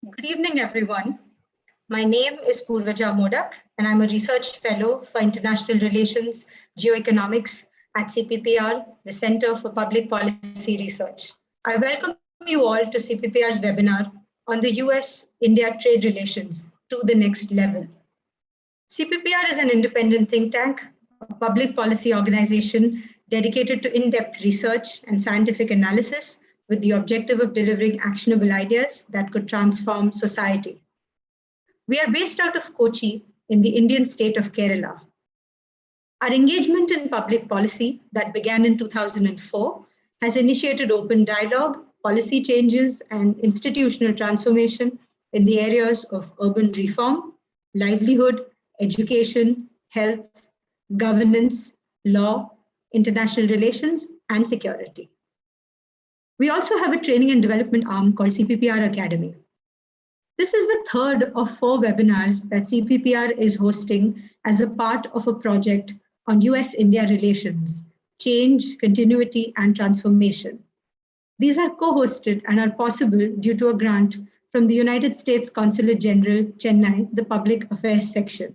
Good evening, everyone. My name is Purvaja Modak, and I'm a research fellow for international relations, geoeconomics at CPPR, the Center for Public Policy Research. I welcome you all to CPPR's webinar on the U.S. India Trade Relations to the next level. CPPR is an independent think tank, a public policy organization dedicated to in-depth research and scientific analysis with the objective of delivering actionable ideas that could transform society. We are based out of Kochi in the Indian state of Kerala. Our engagement in public policy that began in 2004 has initiated open dialogue, policy changes, and institutional transformation in the areas of urban reform, livelihood, education, health, governance, law, international relations, and security. We also have a training and development arm called CPPR Academy. This is the third of 4 webinars that CPPR is hosting as a part of a project on U.S. India relations, change, continuity, and transformation. These are co-hosted and are possible due to a grant from the United States Consulate General, Chennai, the Public Affairs section.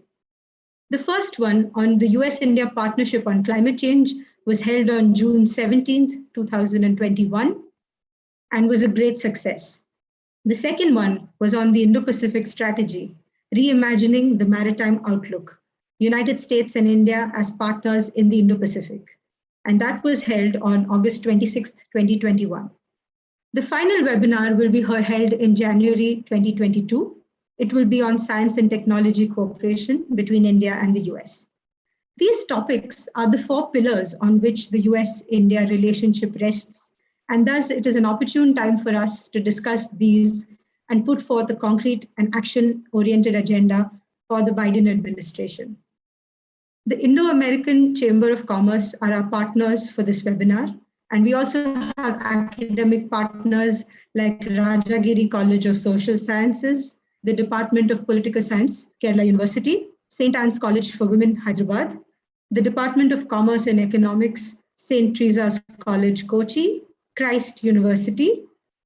The first one on the U.S. India Partnership on Climate Change was held on June 17, 2021, and was a great success. The second one was on the Indo Pacific strategy, reimagining the maritime outlook, United States and India as partners in the Indo Pacific. And that was held on August 26, 2021. The final webinar will be held in January 2022. It will be on science and technology cooperation between India and the US. These topics are the 4 pillars on which the US-India relationship rests, and thus it is an opportune time for us to discuss these and put forth a concrete and action-oriented agenda for the Biden administration. The Indo-American Chamber of Commerce are our partners for this webinar, and we also have academic partners like Rajagiri College of Social Sciences, the Department of Political Science, Kerala University, St. Anne's College for Women, Hyderabad, the Department of Commerce and Economics, St. Teresa's College, Kochi, Christ University,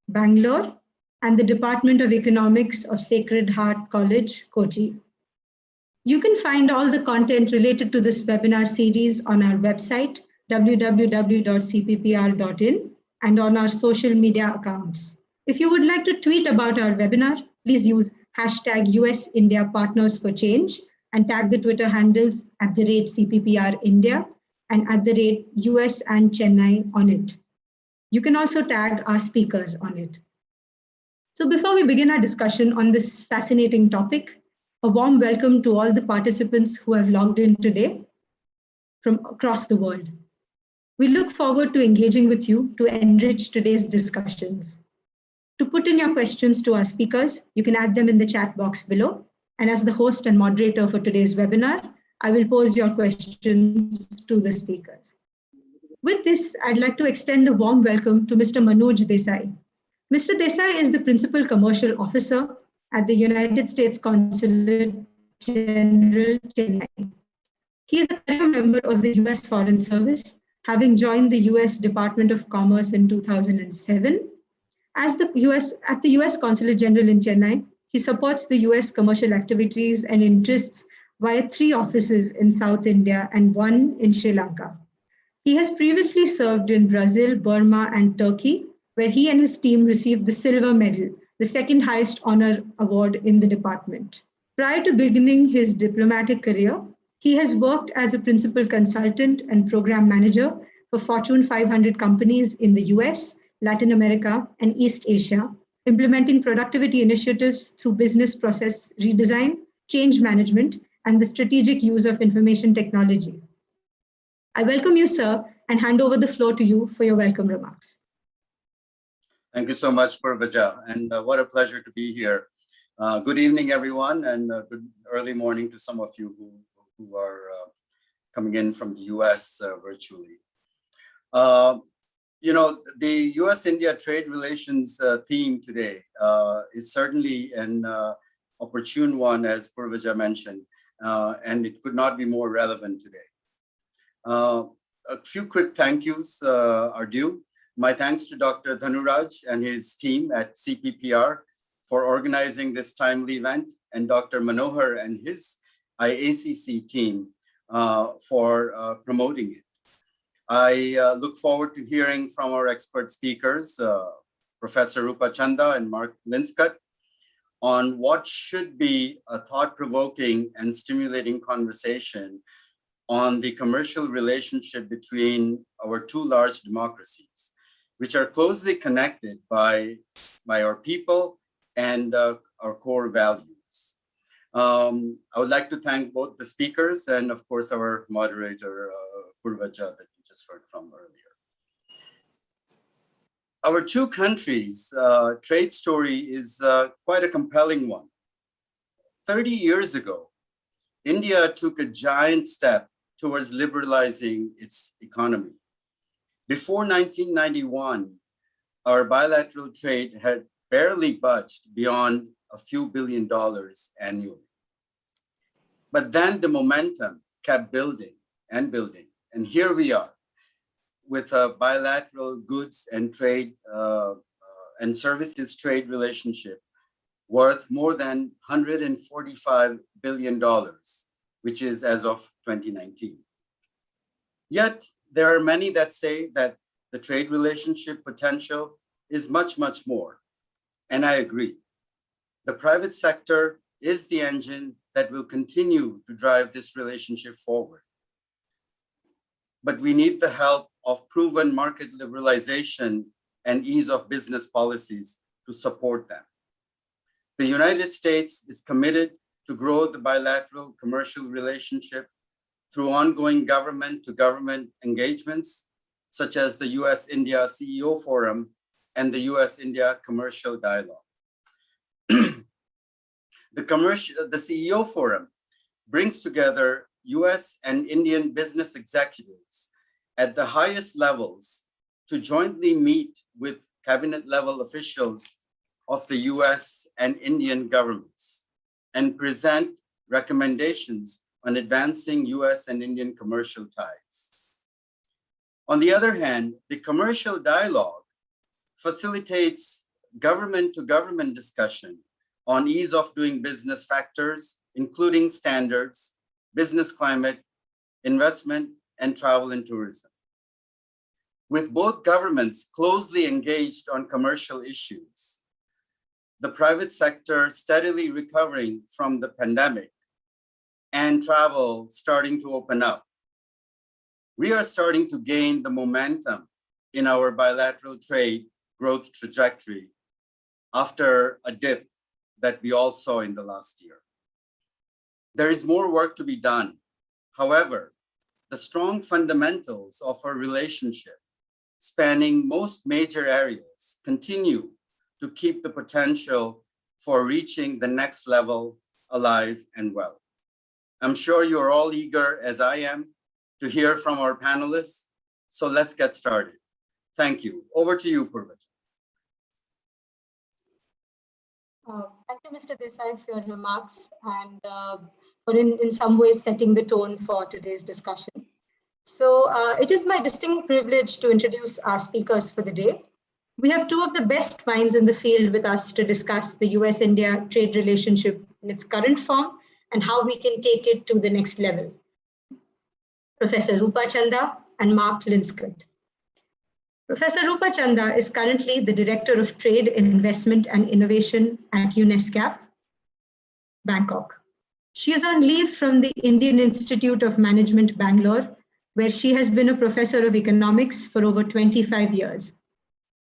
Bangalore, and the Department of Economics of Sacred Heart College, Kochi. You can find all the content related to this webinar series on our website, www.cppr.in, and on our social media accounts. If you would like to tweet about our webinar, please use hashtag US India Partners for Change and tag the Twitter handles @CPPR India and @US and Chennai on it. You can also tag our speakers on it. So before we begin our discussion on this fascinating topic, a warm welcome to all the participants who have logged in today from across the world. We look forward to engaging with you to enrich today's discussions. To put in your questions to our speakers, you can add them in the chat box below. And as the host and moderator for today's webinar, I will pose your questions to the speakers. With this, I'd like to extend a warm welcome to Mr. Manoj Desai. Mr. Desai is the Principal Commercial Officer at the United States Consulate General, Chennai. He is a career member of the US Foreign Service, having joined the US Department of Commerce in 2007. At the US Consulate General in Chennai, he supports the US commercial activities and interests via 3 offices in South India and 1 in Sri Lanka. He has previously served in Brazil, Burma, and Turkey, where he and his team received the Silver Medal, the 2nd highest honor award in the department. Prior to beginning his diplomatic career, he has worked as a principal consultant and program manager for Fortune 500 companies in the US, Latin America, and East Asia, implementing productivity initiatives through business process redesign, change management, and the strategic use of information technology. I welcome you, sir, and hand over the floor to you for your welcome remarks. Thank you so much, Purvaja, and what a pleasure to be here. Good evening, everyone, and good early morning to some of you who are coming in from the US virtually. You know, the US-India Trade Relations theme today is certainly an opportune one, as Purvaja mentioned, and it could not be more relevant today. A few quick thank yous are due. My thanks to Dr. Dhanuraj and his team at CPPR for organizing this timely event, and Dr. Manohar and his IACC team for promoting it. I look forward to hearing from our expert speakers, Professor Rupa Chanda and Mark Linskind, on what should be a thought-provoking and stimulating conversation on the commercial relationship between our two large democracies, which are closely connected by our people and our core values. I would like to thank both the speakers and, of course, our moderator, Purvaja, that you just heard from earlier. Our two countries' trade story is quite a compelling one. 30 years ago, India took a giant step towards liberalizing its economy. Before 1991, our bilateral trade had barely budged beyond a few $1 billion annually. But then the momentum kept building and building. And here we are with a bilateral goods and trade and services trade relationship worth more than $145 billion, which is as of 2019. Yet there are many that say that the trade relationship potential is much, much more. And I agree. The private sector is the engine that will continue to drive this relationship forward. But we need the help of proven market liberalization and ease of business policies to support them. The United States is committed to grow the bilateral commercial relationship through ongoing government-to-government engagements, such as the U.S. India CEO Forum and the U.S. India Commercial Dialogue. The CEO Forum brings together U.S. and Indian business executives at the highest levels to jointly meet with cabinet-level officials of the U.S. and Indian governments and present recommendations on advancing U.S. and Indian commercial ties. On the other hand, the commercial dialogue facilitates government-to-government discussion on ease of doing business factors, including standards, business climate, investment, and travel and tourism. With both governments closely engaged on commercial issues, the private sector steadily recovering from the pandemic, and travel starting to open up, we are starting to gain the momentum in our bilateral trade growth trajectory after a dip that we all saw in the last year. There is more work to be done. However, the strong fundamentals of our relationship, spanning most major areas, continue to keep the potential for reaching the next level alive and well. I'm sure you're all eager, as I am, to hear from our panelists. So let's get started. Thank you. Over to you, Purvaja. Thank you, Mr. Desai, for your remarks and for in some ways setting the tone for today's discussion. So it is my distinct privilege to introduce our speakers for the day. We have two of the best minds in the field with us to discuss the U.S.-India trade relationship in its current form and how we can take it to the next level. Professor Rupa Chanda and Mark Linskind. Professor Rupa Chanda is currently the Director of Trade, Investment and Innovation at UNESCAP, Bangkok. She is on leave from the Indian Institute of Management, Bangalore, where she has been a professor of economics for over 25 years.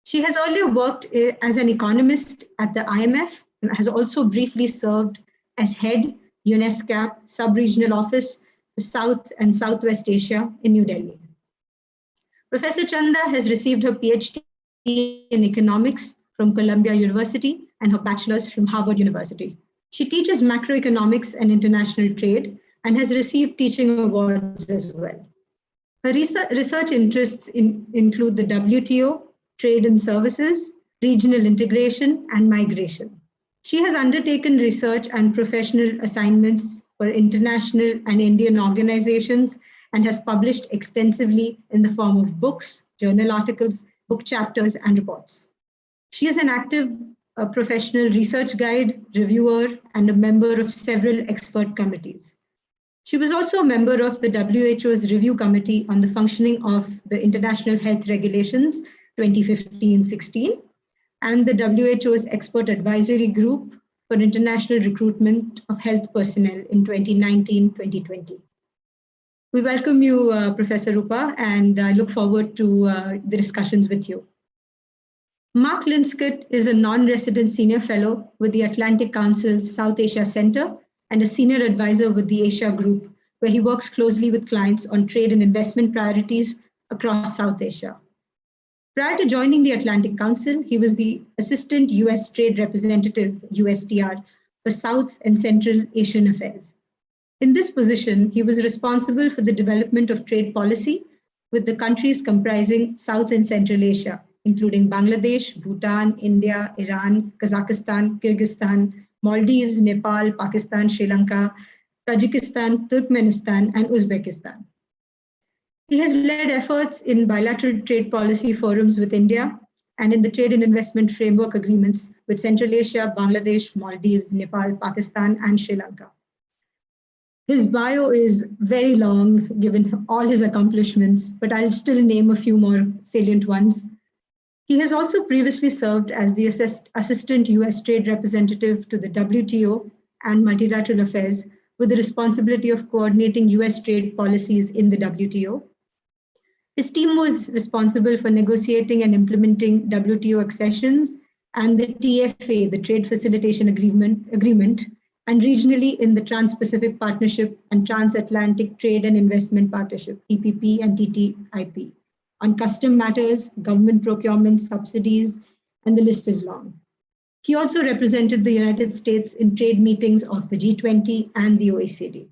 She has earlier worked as an economist at the IMF and has also briefly served as head UNESCAP Sub-Regional Office for South and Southwest Asia in New Delhi. Professor Chanda has received her PhD in economics from Columbia University and her bachelor's from Harvard University. She teaches macroeconomics and international trade and has received teaching awards as well. Her research interests include the WTO, trade and services, regional integration, and migration. She has undertaken research and professional assignments for international and Indian organizations and has published extensively in the form of books, journal articles, book chapters, and reports. She is an active a professional research guide, reviewer, and a member of several expert committees. She was also a member of the WHO's Review Committee on the Functioning of the International Health Regulations 2015-16 and the WHO's Expert Advisory Group for International Recruitment of Health Personnel in 2019-2020. We welcome you, Professor Rupa, and I look forward to the discussions with you. Mark Linskind is a non-resident senior fellow with the Atlantic Council's South Asia Center and a senior advisor with the Asia Group, where he works closely with clients on trade and investment priorities across South Asia. Prior to joining the Atlantic Council, he was the Assistant U.S. Trade Representative, USTR, for South and Central Asian Affairs. In this position, he was responsible for the development of trade policy with the countries comprising South and Central Asia, including Bangladesh, Bhutan, India, Iran, Kazakhstan, Kyrgyzstan, Maldives, Nepal, Pakistan, Sri Lanka, Tajikistan, Turkmenistan, and Uzbekistan. He has led efforts in bilateral trade policy forums with India and in the trade and investment framework agreements with Central Asia, Bangladesh, Maldives, Nepal, Pakistan, and Sri Lanka. His bio is very long, given all his accomplishments, but I'll still name a few more salient ones. He has also previously served as the Assistant U.S. Trade Representative to the WTO and Multilateral Affairs, with the responsibility of coordinating U.S. trade policies in the WTO. His team was responsible for negotiating and implementing WTO accessions and the TFA, the Trade Facilitation Agreement, and regionally in the Trans-Pacific Partnership and Transatlantic Trade and Investment Partnership, TPP and TTIP, on custom matters, government procurement, subsidies, and the list is long. He also represented the United States in trade meetings of the G20 and the OECD.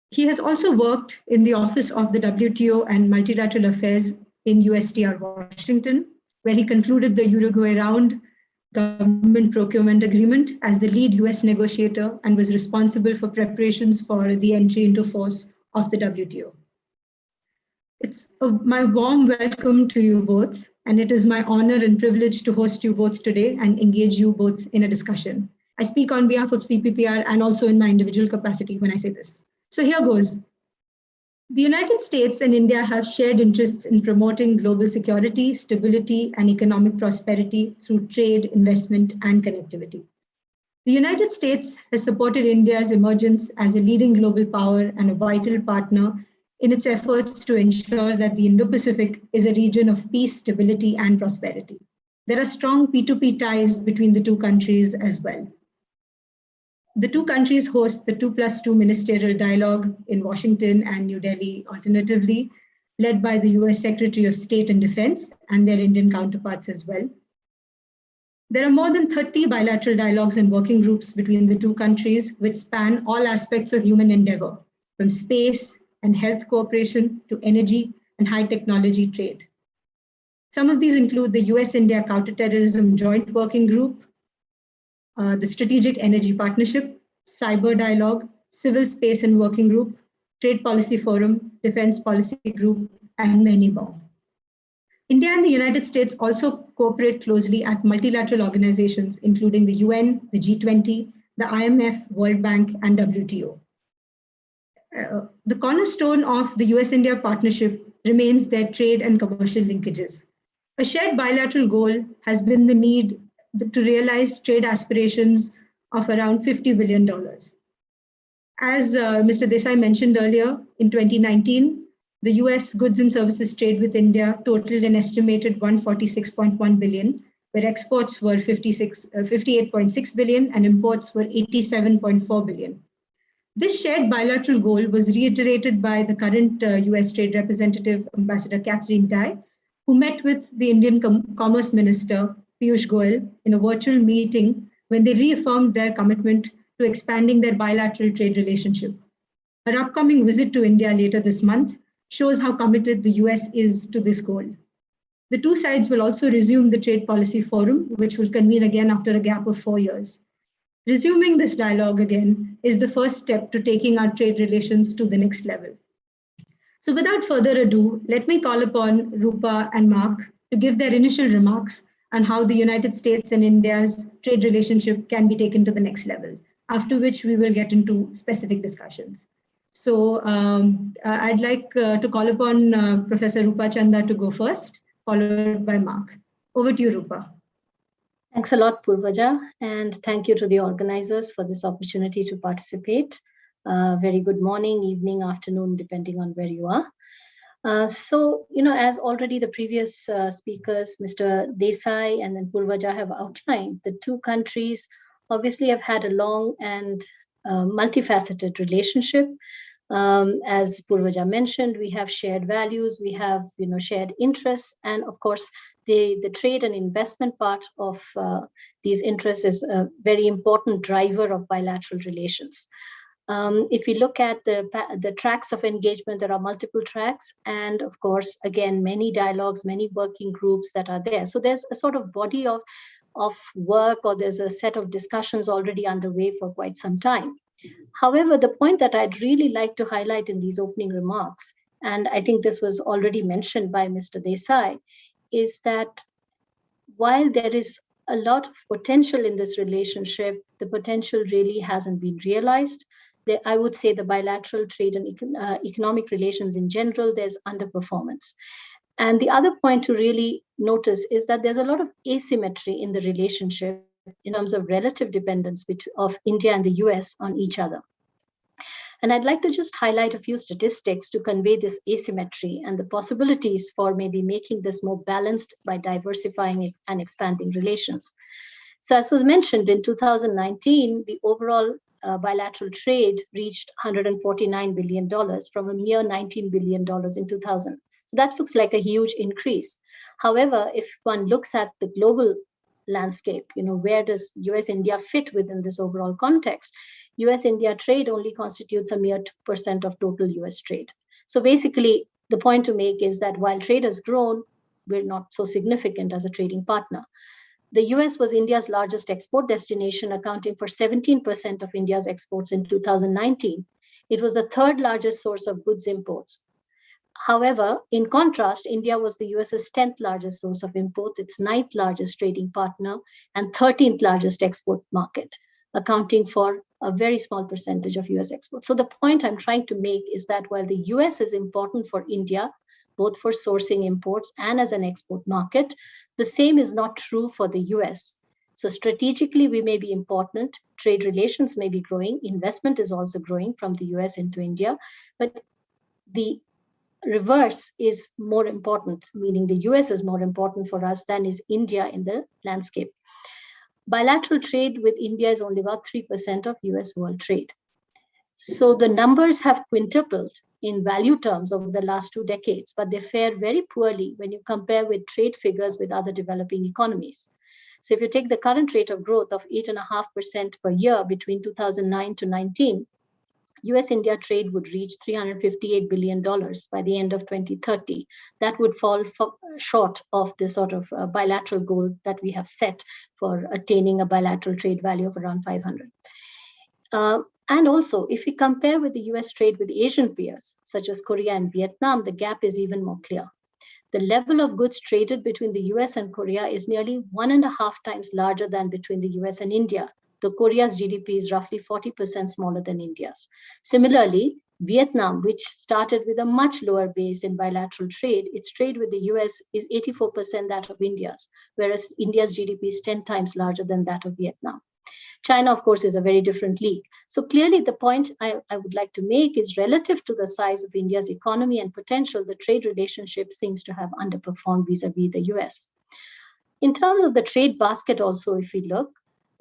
He has also worked in the Office of the WTO and Multilateral Affairs in USTR Washington, where he concluded the Uruguay Round Government Procurement Agreement as the lead US negotiator and was responsible for preparations for the entry into force of the WTO. It's my warm welcome to you both, and it is my honor and privilege to host you both today and engage you both in a discussion. I speak on behalf of CPPR and also in my individual capacity when I say this. So here goes. The United States and India have shared interests in promoting global security, stability, and economic prosperity through trade, investment, and connectivity. The United States has supported India's emergence as a leading global power and a vital partner in its efforts to ensure that the Indo Pacific is a region of peace, stability, and prosperity. There are strong P2P ties between the two countries as well. The two countries host the 2+2 ministerial dialogue in Washington and New Delhi alternatively, led by the US Secretary of State and Defense and their Indian counterparts as well. There are more than 30 bilateral dialogues and working groups between the two countries, which span all aspects of human endeavor, from space and health cooperation to energy and high technology trade. Some of these include the US India Counterterrorism Joint Working Group, the Strategic Energy Partnership, Cyber Dialogue, Civil Space and Working Group, Trade Policy Forum, Defense Policy Group, and many more. India and the United States also cooperate closely at multilateral organizations, including the UN, the G20, the IMF, World Bank, and WTO. The cornerstone of the US-India partnership remains their trade and commercial linkages. A shared bilateral goal has been the need to realize trade aspirations of around $50 billion. As Mr. Desai mentioned earlier, in 2019, the US goods and services trade with India totaled an estimated $146.1 billion, where exports were $58.6 billion and imports were $87.4 billion. This shared bilateral goal was reiterated by the current US Trade Representative, Ambassador Catherine Tai, who met with the Indian Commerce Minister, Piyush Goyal, in a virtual meeting when they reaffirmed their commitment to expanding their bilateral trade relationship. Her upcoming visit to India later this month shows how committed the US is to this goal. The two sides will also resume the Trade Policy Forum, which will convene again after a gap of 4 years. Resuming this dialogue again is the first step to taking our trade relations to the next level. So without further ado, let me call upon Rupa and Mark to give their initial remarks and how the United States and India's trade relationship can be taken to the next level, after which we will get into specific discussions. So I'd like to call upon Professor Rupa Chanda to go first, followed by Mark. Over to you, Rupa. Thanks a lot, Purvaja, and thank you to the organizers for this opportunity to participate. Very good morning, evening, afternoon, depending on where you are. So, as already the previous speakers, Mr. Desai and then Purvaja have outlined, the two countries obviously have had a long and multifaceted relationship. As Purvaja mentioned, we have shared values, we have shared interests, and of course, the trade and investment part of these interests is a very important driver of bilateral relations. If we look at the tracks of engagement, there are multiple tracks, and of course, again, many dialogues, many working groups that are there. So there's a sort of body of work, or there's a set of discussions already underway for quite some time. However, the point that I'd really like to highlight in these opening remarks, and I think this was already mentioned by Mr. Desai, is that while there is a lot of potential in this relationship, the potential really hasn't been realized. I would say the bilateral trade and economic relations in general, there's underperformance. And the other point to really notice is that there's a lot of asymmetry in the relationship in terms of relative dependence of India and the US on each other. And I'd like to just highlight a few statistics to convey this asymmetry and the possibilities for maybe making this more balanced by diversifying and expanding relations. So as was mentioned, in 2019, the overall bilateral trade reached $149 billion from a mere $19 billion in 2000. So that looks like a huge increase. However, if one looks at the global landscape, where does U.S. India fit within this overall context? U.S. India trade only constitutes a mere 2% of total U.S. trade. So basically, the point to make is that while trade has grown, we're not so significant as a trading partner. The US was India's largest export destination, accounting for 17% of India's exports in 2019. It was the third largest source of goods imports. However, in contrast, India was the US's 10th largest source of imports, its 9th largest trading partner, and 13th largest export market, accounting for a very small percentage of US exports. So the point I'm trying to make is that while the US is important for India, both for sourcing imports and as an export market, the same is not true for the US. So strategically, we may be important, trade relations may be growing, investment is also growing from the US into India, but the reverse is more important, meaning the US is more important for us than is India in the landscape. Bilateral trade with India is only about 3% of US world trade. So the numbers have quintupled in value terms over the last 2 decades, but they fare very poorly when you compare with trade figures with other developing economies. So if you take the current rate of growth of 8.5% per year between 2009 to 19, US-India trade would reach $358 billion by the end of 2030. That would fall short of the sort of bilateral goal that we have set for attaining a bilateral trade value of around 500. And also, if we compare with the US trade with Asian peers, such as Korea and Vietnam, the gap is even more clear. The level of goods traded between the US and Korea is nearly 1.5 times larger than between the US and India, though Korea's GDP is roughly 40% smaller than India's. Similarly, Vietnam, which started with a much lower base in bilateral trade, its trade with the US is 84% that of India's, whereas India's GDP is 10 times larger than that of Vietnam. China, of course, is a very different league. So clearly the point I would like to make is relative to the size of India's economy and potential, the trade relationship seems to have underperformed vis-a-vis the US. In terms of the trade basket also, if we look,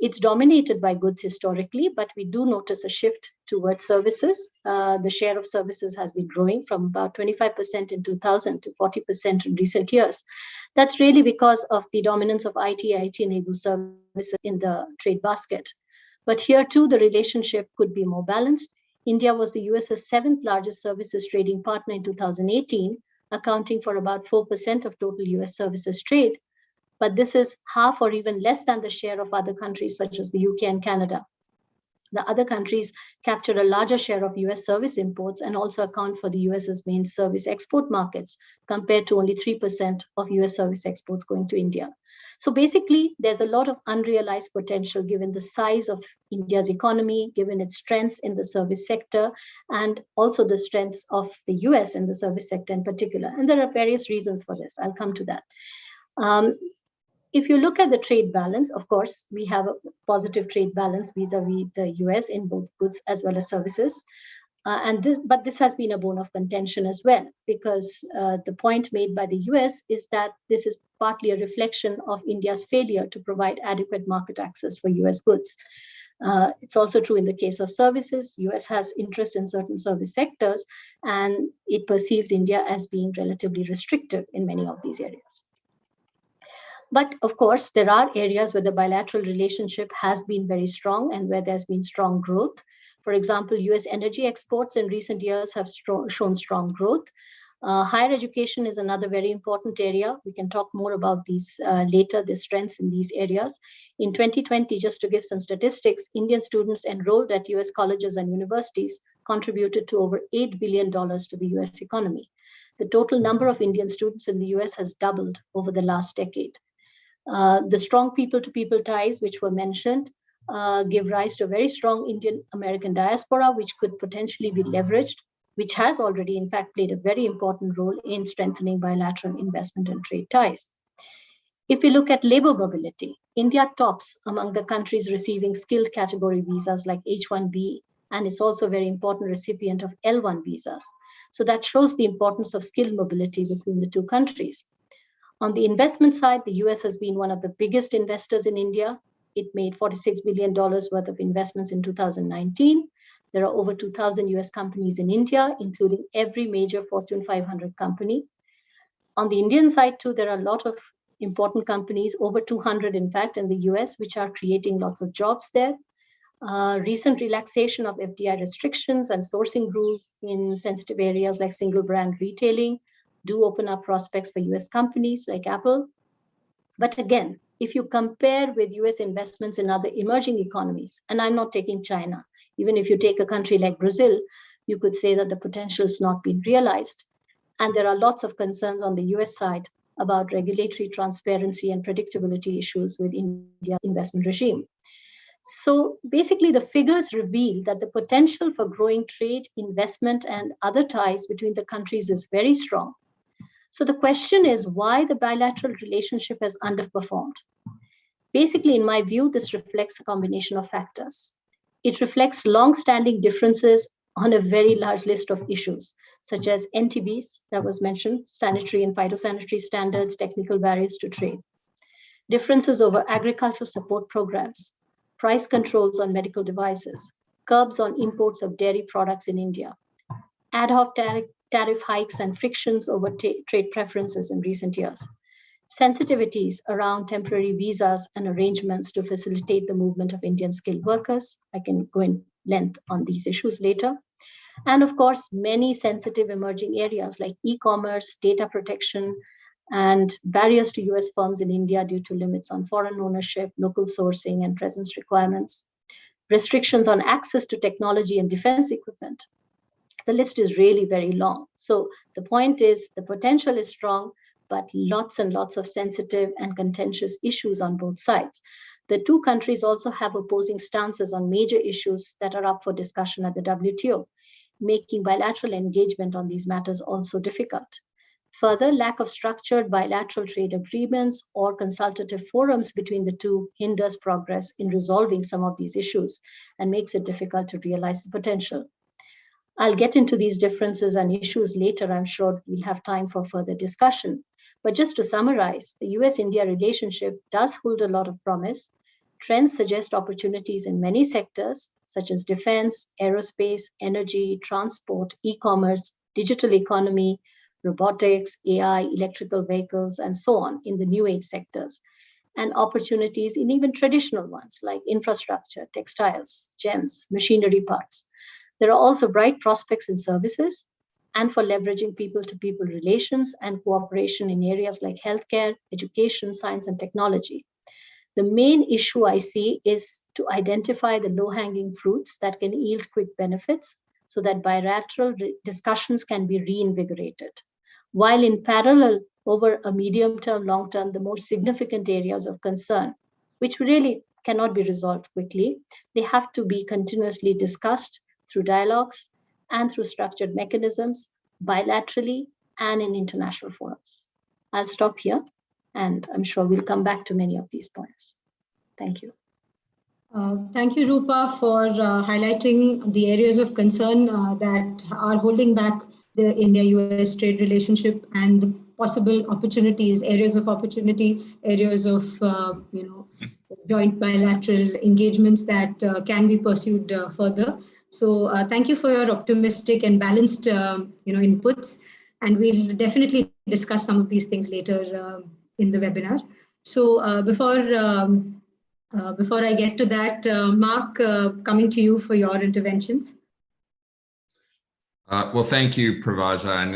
it's dominated by goods historically, but we do notice a shift towards services. The share of services has been growing from about 25% in 2000 to 40% in recent years. That's really because of the dominance of IT-enabled services in the trade basket. But here too, the relationship could be more balanced. India was the US's 7th largest services trading partner in 2018, accounting for about 4% of total US services trade. But this is half or even less than the share of other countries such as the UK and Canada. The other countries capture a larger share of US service imports and also account for the US's main service export markets, compared to only 3% of US service exports going to India. So basically, there's a lot of unrealized potential given the size of India's economy, given its strengths in the service sector, and also the strengths of the US in the service sector in particular. And there are various reasons for this. I'll come to that. If you look at the trade balance, of course, we have a positive trade balance vis-a-vis the US in both goods as well as services. But this has been a bone of contention as well, because the point made by the US is that this is partly a reflection of India's failure to provide adequate market access for US goods. It's also true in the case of services. US has interest in certain service sectors, and it perceives India as being relatively restrictive in many of these areas. But of course, there are areas where the bilateral relationship has been very strong and where there's been strong growth. For example, US energy exports in recent years have shown strong growth. Higher education is another very important area. We can talk more about these later, the strengths in these areas. In 2020, just to give some statistics, Indian students enrolled at US colleges and universities contributed to over $8 billion to the US economy. The total number of Indian students in the US has doubled over the last decade. The strong people-to-people ties, which were mentioned, give rise to a very strong Indian-American diaspora, which could potentially be leveraged, which has already, in fact, played a very important role in strengthening bilateral investment and trade ties. If we look at labor mobility, India tops among the countries receiving skilled category visas like H-1B, and it's also a very important recipient of L-1 visas. So that shows the importance of skilled mobility between the two countries. On the investment side, the US has been one of the biggest investors in India. It made $46 billion worth of investments in 2019. There are over 2,000 US companies in India, including every major Fortune 500 company. On the Indian side too, there are a lot of important companies, over 200 in fact, in the US, which are creating lots of jobs there. Recent relaxation of FDI restrictions and sourcing rules in sensitive areas like single brand retailing do open up prospects for US companies like Apple. But again, if you compare with US investments in other emerging economies, and I'm not taking China, even if you take a country like Brazil, you could say that the potential has not been realized. And there are lots of concerns on the US side about regulatory transparency and predictability issues with India's investment regime. So basically, the figures reveal that the potential for growing trade, investment, and other ties between the countries is very strong. So the question is why the bilateral relationship has underperformed. Basically, in my view, this reflects a combination of factors. It reflects long-standing differences on a very large list of issues, such as NTBs, that was mentioned, sanitary and phytosanitary standards, technical barriers to trade, differences over agricultural support programs, price controls on medical devices, curbs on imports of dairy products in India, ad hoc tariff hikes and frictions over trade preferences in recent years, sensitivities around temporary visas and arrangements to facilitate the movement of Indian skilled workers. I can go in length on these issues later. And of course, many sensitive emerging areas like e-commerce, data protection, and barriers to US firms in India due to limits on foreign ownership, local sourcing, and presence requirements, restrictions on access to technology and defense equipment. The list is really very long. So the point is the potential is strong, but lots and lots of sensitive and contentious issues on both sides. The two countries also have opposing stances on major issues that are up for discussion at the WTO, making bilateral engagement on these matters also difficult. Further, lack of structured bilateral trade agreements or consultative forums between the two hinders progress in resolving some of these issues and makes it difficult to realize the potential. I'll get into these differences and issues later. I'm sure we'll have time for further discussion. But just to summarize, the US-India relationship does hold a lot of promise. Trends suggest opportunities in many sectors, such as defense, aerospace, energy, transport, e-commerce, digital economy, robotics, AI, electrical vehicles, and so on in the new age sectors, and opportunities in even traditional ones like infrastructure, textiles, gems, machinery parts. There are also bright prospects in services and for leveraging people-to-people relations and cooperation in areas like healthcare, education, science, and technology. The main issue I see is to identify the low-hanging fruits that can yield quick benefits so that bilateral discussions can be reinvigorated. While in parallel, over a medium-term, long-term, the more significant areas of concern, which really cannot be resolved quickly, they have to be continuously discussed through dialogues and through structured mechanisms, bilaterally and in international forums. I'll stop here, and I'm sure we'll come back to many of these points. Thank you. Thank you, Rupa, for highlighting the areas of concern that are holding back the India-US trade relationship and the possible opportunities, areas of opportunity, areas of joint bilateral engagements that can be pursued further. So thank you for your optimistic and balanced inputs, and we'll definitely discuss some of these things later in the webinar. So before I get to that, Mark, coming to you for your interventions. Well, thank you, Purvaja, and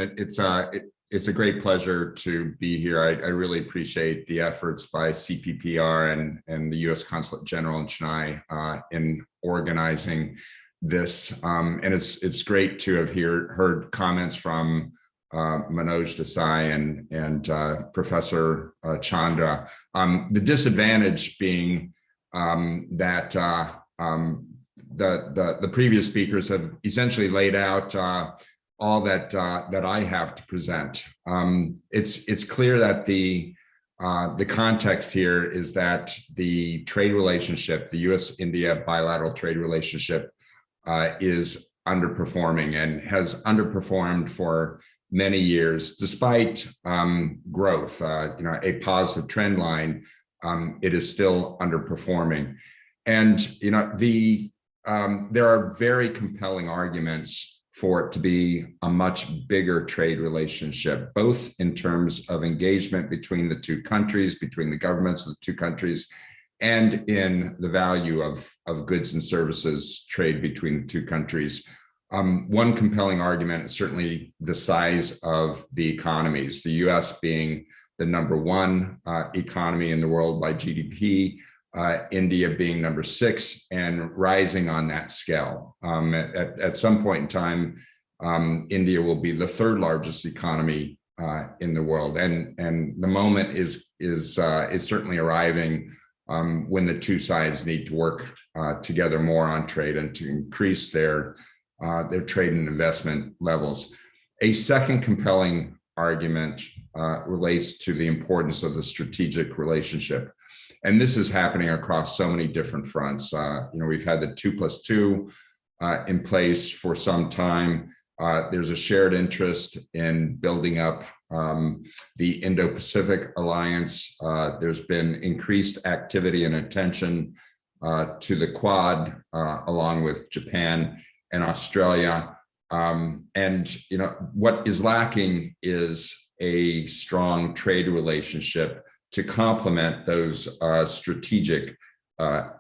it's a great pleasure to be here. I really appreciate the efforts by CPPR and the U.S. Consulate General in Chennai in organizing this, and it's great to have heard comments from Manoj Desai and Professor Chanda. The disadvantage being that the previous speakers have essentially laid out all that I have to present. It's clear that the context here is that the trade relationship, the U.S.-India bilateral trade relationship, is underperforming and has underperformed for many years, despite growth, a positive trend line. It is still underperforming, and there are very compelling arguments for it to be a much bigger trade relationship, both in terms of engagement between the two countries, between the governments of the two countries, and in the value of goods and services trade between the two countries. One compelling argument is certainly the size of the economies, the US being the #1 economy in the world by GDP, India being #6 and rising on that scale. At some point in time, India will be the 3rd largest economy in the world, and the moment is certainly arriving when the two sides need to work together more on trade and to increase their trade and investment levels. A second compelling argument relates to the importance of the strategic relationship. And this is happening across so many different fronts. We've had the 2+2 in place for some time. There's a shared interest in building up the Indo Pacific alliance. There's been increased activity and attention to the Quad, along with Japan and Australia. What is lacking is a strong trade relationship to complement those strategic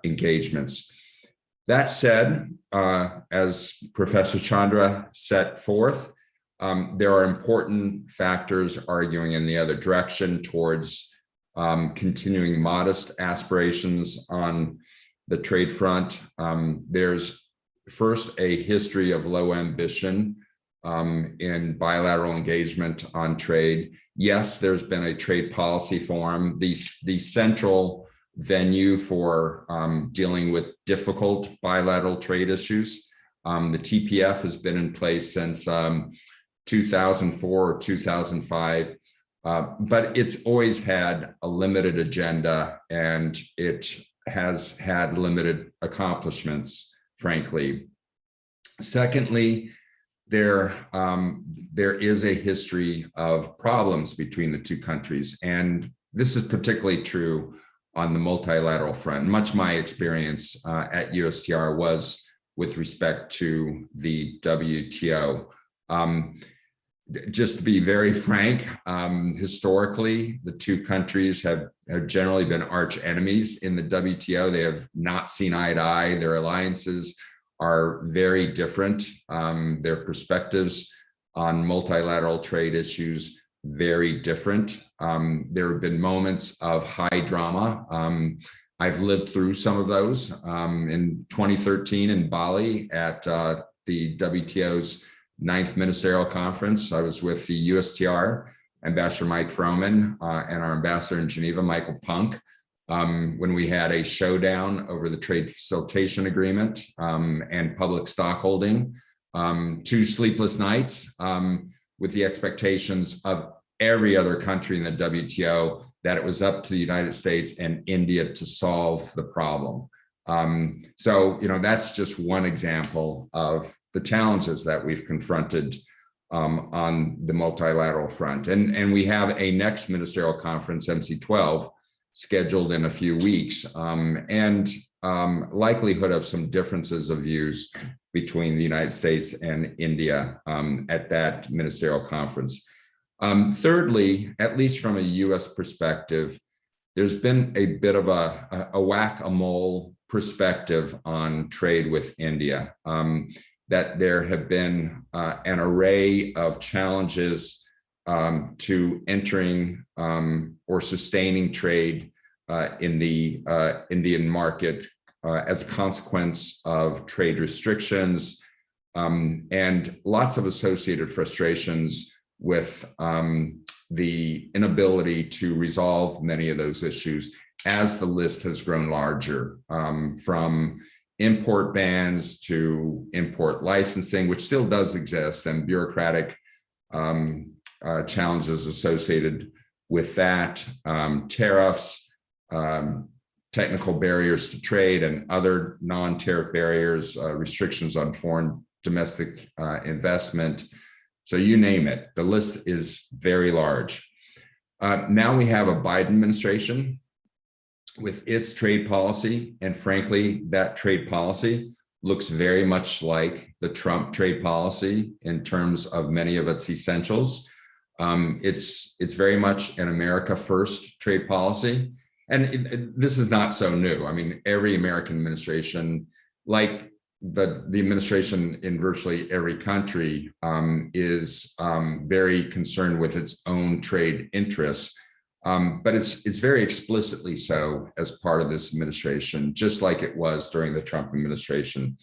engagements. That said, as Professor Chandra set forth, there are important factors arguing in the other direction towards continuing modest aspirations on the trade front. There's first a history of low ambition in bilateral engagement on trade. Yes, there's been a trade policy forum, the central venue for dealing with difficult bilateral trade issues. The TPF has been in place since 2004 or 2005, but it's always had a limited agenda, and it has had limited accomplishments, frankly. Secondly, there is a history of problems between the two countries, and this is particularly true on the multilateral front. Much of my experience at USTR was with respect to the WTO. Just to be very frank, historically, the two countries have generally been arch enemies in the WTO. They have not seen eye to eye. Their alliances are very different. Their perspectives on multilateral trade issues very different. There have been moments of high drama I've lived through some of those. In 2013 in Bali at the WTO's 9th Ministerial Conference, I was with the USTR, Ambassador Mike Froman, and our ambassador in Geneva, Michael Punk, when we had a showdown over the trade facilitation agreement and public stockholding. 2 sleepless nights with the expectations of every other country in the WTO that it was up to the United States and India to solve the problem. So, that's just one example of the challenges that we've confronted on the multilateral front. And we have a next ministerial conference, MC12, scheduled in a few weeks, and likelihood of some differences of views between the United States and India at that ministerial conference. Thirdly, at least from a US perspective, there's been a bit of a whack-a-mole perspective on trade with India, that there have been an array of challenges to entering or sustaining trade in the Indian market as a consequence of trade restrictions, and lots of associated frustrations with the inability to resolve many of those issues as the list has grown larger, from import bans to import licensing, which still does exist, and bureaucratic challenges associated with that, tariffs, technical barriers to trade and other non-tariff barriers, restrictions on foreign domestic investment. So you name it, the list is very large. Now we have a Biden administration with its trade policy, and frankly, that trade policy looks very much like the Trump trade policy in terms of many of its essentials. It's very much an America first trade policy. And this is not so new. I mean, every American administration, like the administration in virtually every country, is very concerned with its own trade interests. But it's very explicitly so as part of this administration, just like it was during the Trump administration.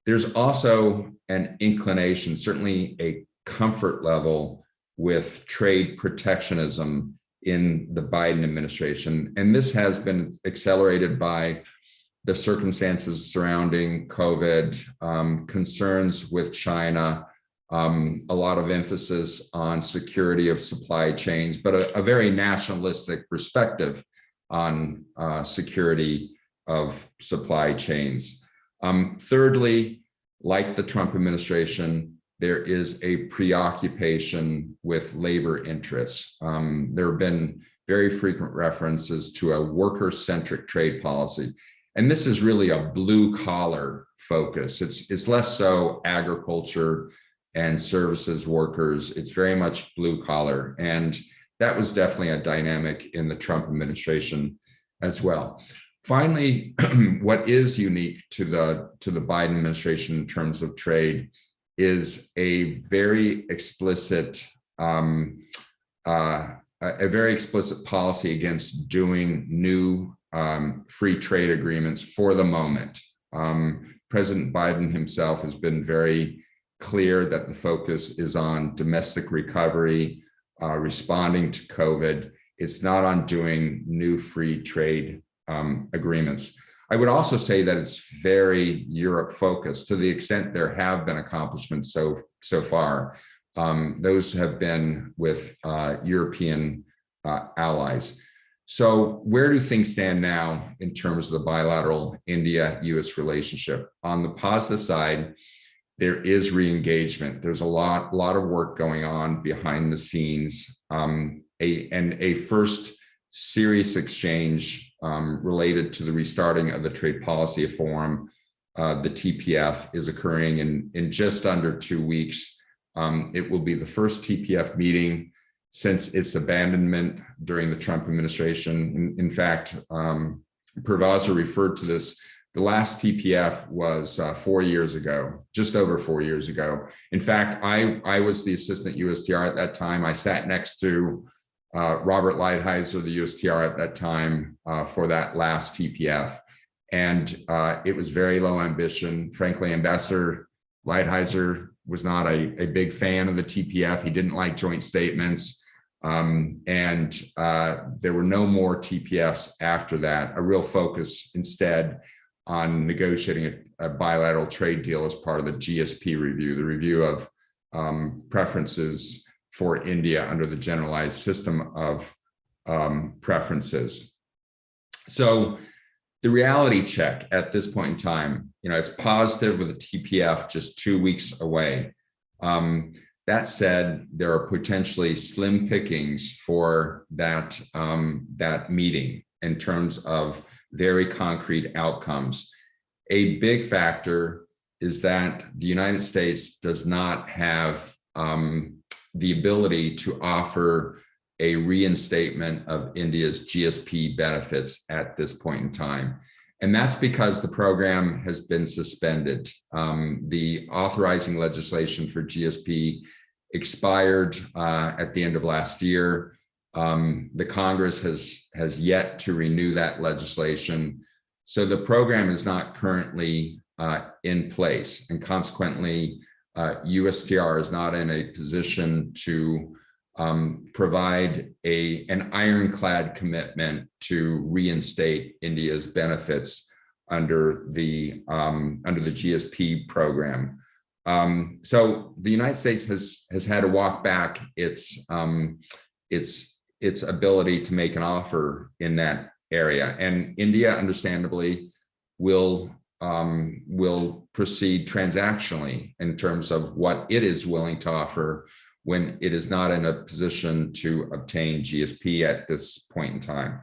There's also an inclination, certainly a comfort level with trade protectionism in the Biden administration. And this has been accelerated by the circumstances surrounding COVID, concerns with China, a lot of emphasis on security of supply chains, but a very nationalistic perspective on security of supply chains. Thirdly, like the Trump administration, there is a preoccupation with labor interests. There have been very frequent references to a worker-centric trade policy. And this is really a blue-collar focus. It's less so agriculture and services workers. It's very much blue-collar. And that was definitely a dynamic in the Trump administration as well. Finally, what is unique to the Biden administration in terms of trade is a very explicit policy against doing new free trade agreements for the moment. President Biden himself has been very clear that the focus is on domestic recovery, responding to COVID. It's not on doing new free trade agreements. I would also say that it's very Europe focused to the extent there have been accomplishments so far. Those have been with European allies. So where do things stand now in terms of the bilateral India-US relationship? On the positive side, there is re-engagement. There's a lot of work going on behind the scenes, and a first serious exchange related to the restarting of the Trade Policy Forum, the TPF, is occurring in just under 2 weeks. It will be the first TPF meeting since its abandonment during the Trump administration. In fact, Purvaza referred to this. The last TPF was 4 years ago, just over 4 years ago. In fact, I was the assistant USTR at that time. I sat next to Robert Lighthizer, the USTR at that time, for that last TPF. And it was very low ambition. Frankly, Ambassador Lighthizer was not a big fan of the TPF. He didn't like joint statements. And there were no more TPFs after that, a real focus instead on negotiating a bilateral trade deal as part of the GSP review, the review of preferences for India under the generalized system of preferences. So the reality check at this point in time, it's positive with a TPF just 2 weeks away. That said, there are potentially slim pickings for that, that meeting in terms of very concrete outcomes. A big factor is that the United States does not have the ability to offer a reinstatement of India's GSP benefits at this point in time. And that's because the program has been suspended. The authorizing legislation for GSP expired at the end of last year. The Congress has yet to renew that legislation. So the program is not currently in place, and consequently, USTR is not in a position to provide an ironclad commitment to reinstate India's benefits under the GSP program. So the United States has had to walk back its ability to make an offer in that area, and India, understandably, will proceed transactionally in terms of what it is willing to offer when it is not in a position to obtain GSP at this point in time.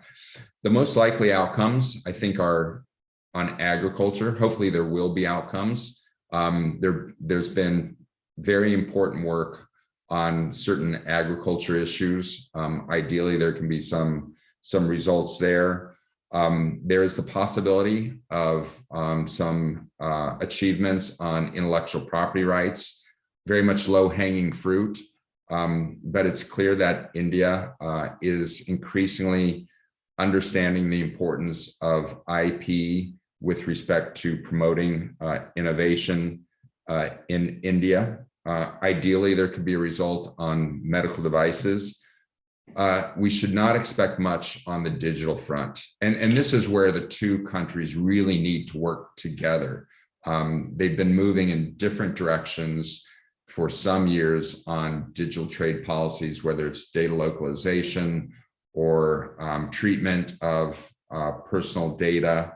The most likely outcomes, I think, are on agriculture. Hopefully there will be outcomes. There's been very important work on certain agriculture issues. Ideally, there can be some results there. There is the possibility of some achievements on intellectual property rights, very much low-hanging fruit, but it's clear that India is increasingly understanding the importance of IP with respect to promoting innovation in India. Ideally, there could be a result on medical devices. We should not expect much on the digital front. And this is where the two countries really need to work together. They've been moving in different directions for some years on digital trade policies, whether it's data localization or treatment of personal data,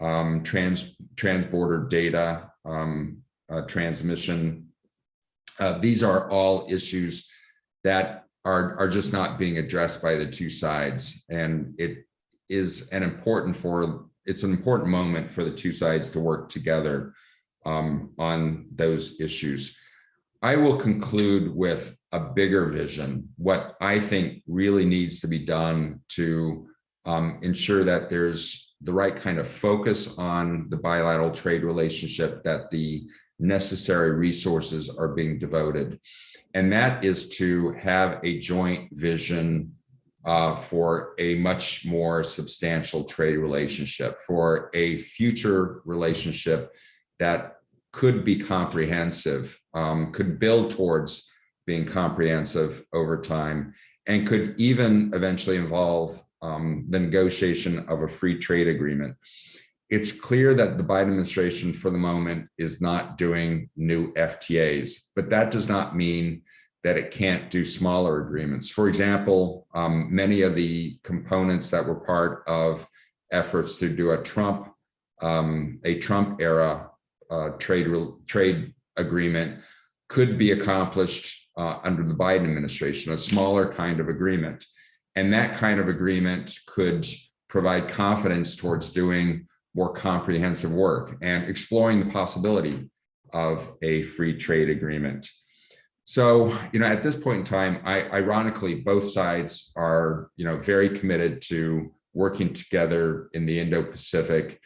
transborder data, transmission. These are all issues that are just not being addressed by the two sides, and it's an important moment for the two sides to work together on those issues. I will conclude with a bigger vision, what I think really needs to be done to ensure that there's the right kind of focus on the bilateral trade relationship, that the necessary resources are being devoted. And that is to have a joint vision for a much more substantial trade relationship, for a future relationship that could be comprehensive, could build towards being comprehensive over time, and could even eventually involve the negotiation of a free trade agreement. It's clear that the Biden administration for the moment is not doing new FTAs, but that does not mean that it can't do smaller agreements. For example, many of the components that were part of efforts to do a Trump era trade agreement could be accomplished under the Biden administration, a smaller kind of agreement. And that kind of agreement could provide confidence towards doing more comprehensive work and exploring the possibility of a free trade agreement. So, at this point in time, ironically, both sides are, very committed to working together in the Indo Pacific,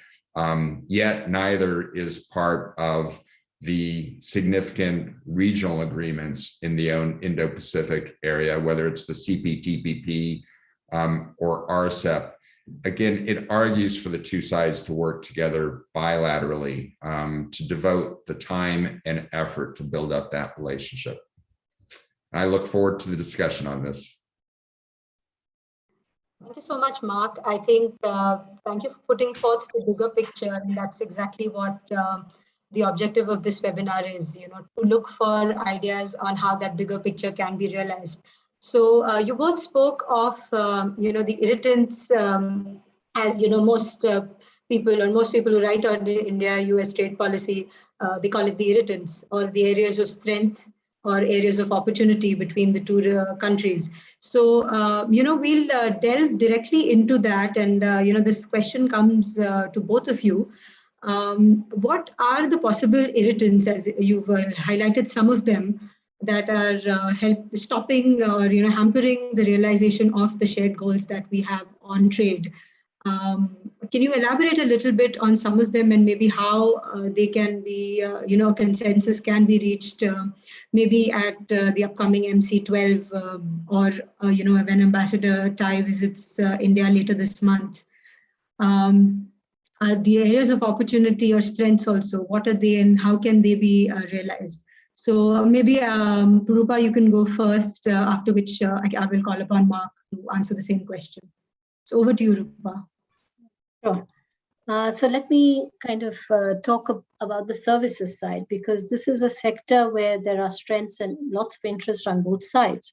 yet neither is part of the significant regional agreements in the Indo Pacific area, whether it's the CPTPP or RCEP. Again, it argues for the two sides to work together bilaterally to devote the time and effort to build up that relationship. I look forward to the discussion on this. Thank you so much, Mark. I think, thank you for putting forth the bigger picture. And that's exactly what the objective of this webinar is, to look for ideas on how that bigger picture can be realized. So you both spoke of, the irritants as, most people who write on the India-US trade policy, they call it the irritants or the areas of strength or areas of opportunity between the two countries. So, we'll delve directly into that. And, this question comes to both of you. What are the possible irritants, as you've highlighted some of them, that are stopping or hampering the realization of the shared goals that we have on trade? Can you elaborate a little bit on some of them and maybe how they can be, consensus can be reached, maybe at the upcoming MC12 or, when Ambassador Tai visits India later this month? The areas of opportunity or strengths also, what are they and how can they be realized? So maybe Rupa, you can go first, after which I will call upon Mark to answer the same question. So over to you, Rupa. Sure. So let me kind of talk about the services side, because this is a sector where there are strengths and lots of interest on both sides.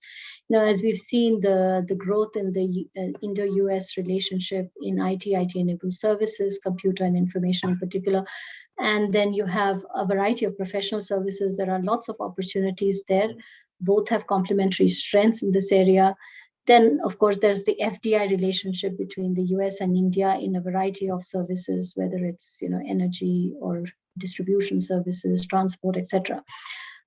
As we've seen the growth in the Indo-US relationship in IT-enabled services, computer and information in particular, and then you have a variety of professional services. There are lots of opportunities there. Both have complementary strengths in this area. Then, of course, there's the FDI relationship between the US and India in a variety of services, whether it's energy or distribution services, transport, etc.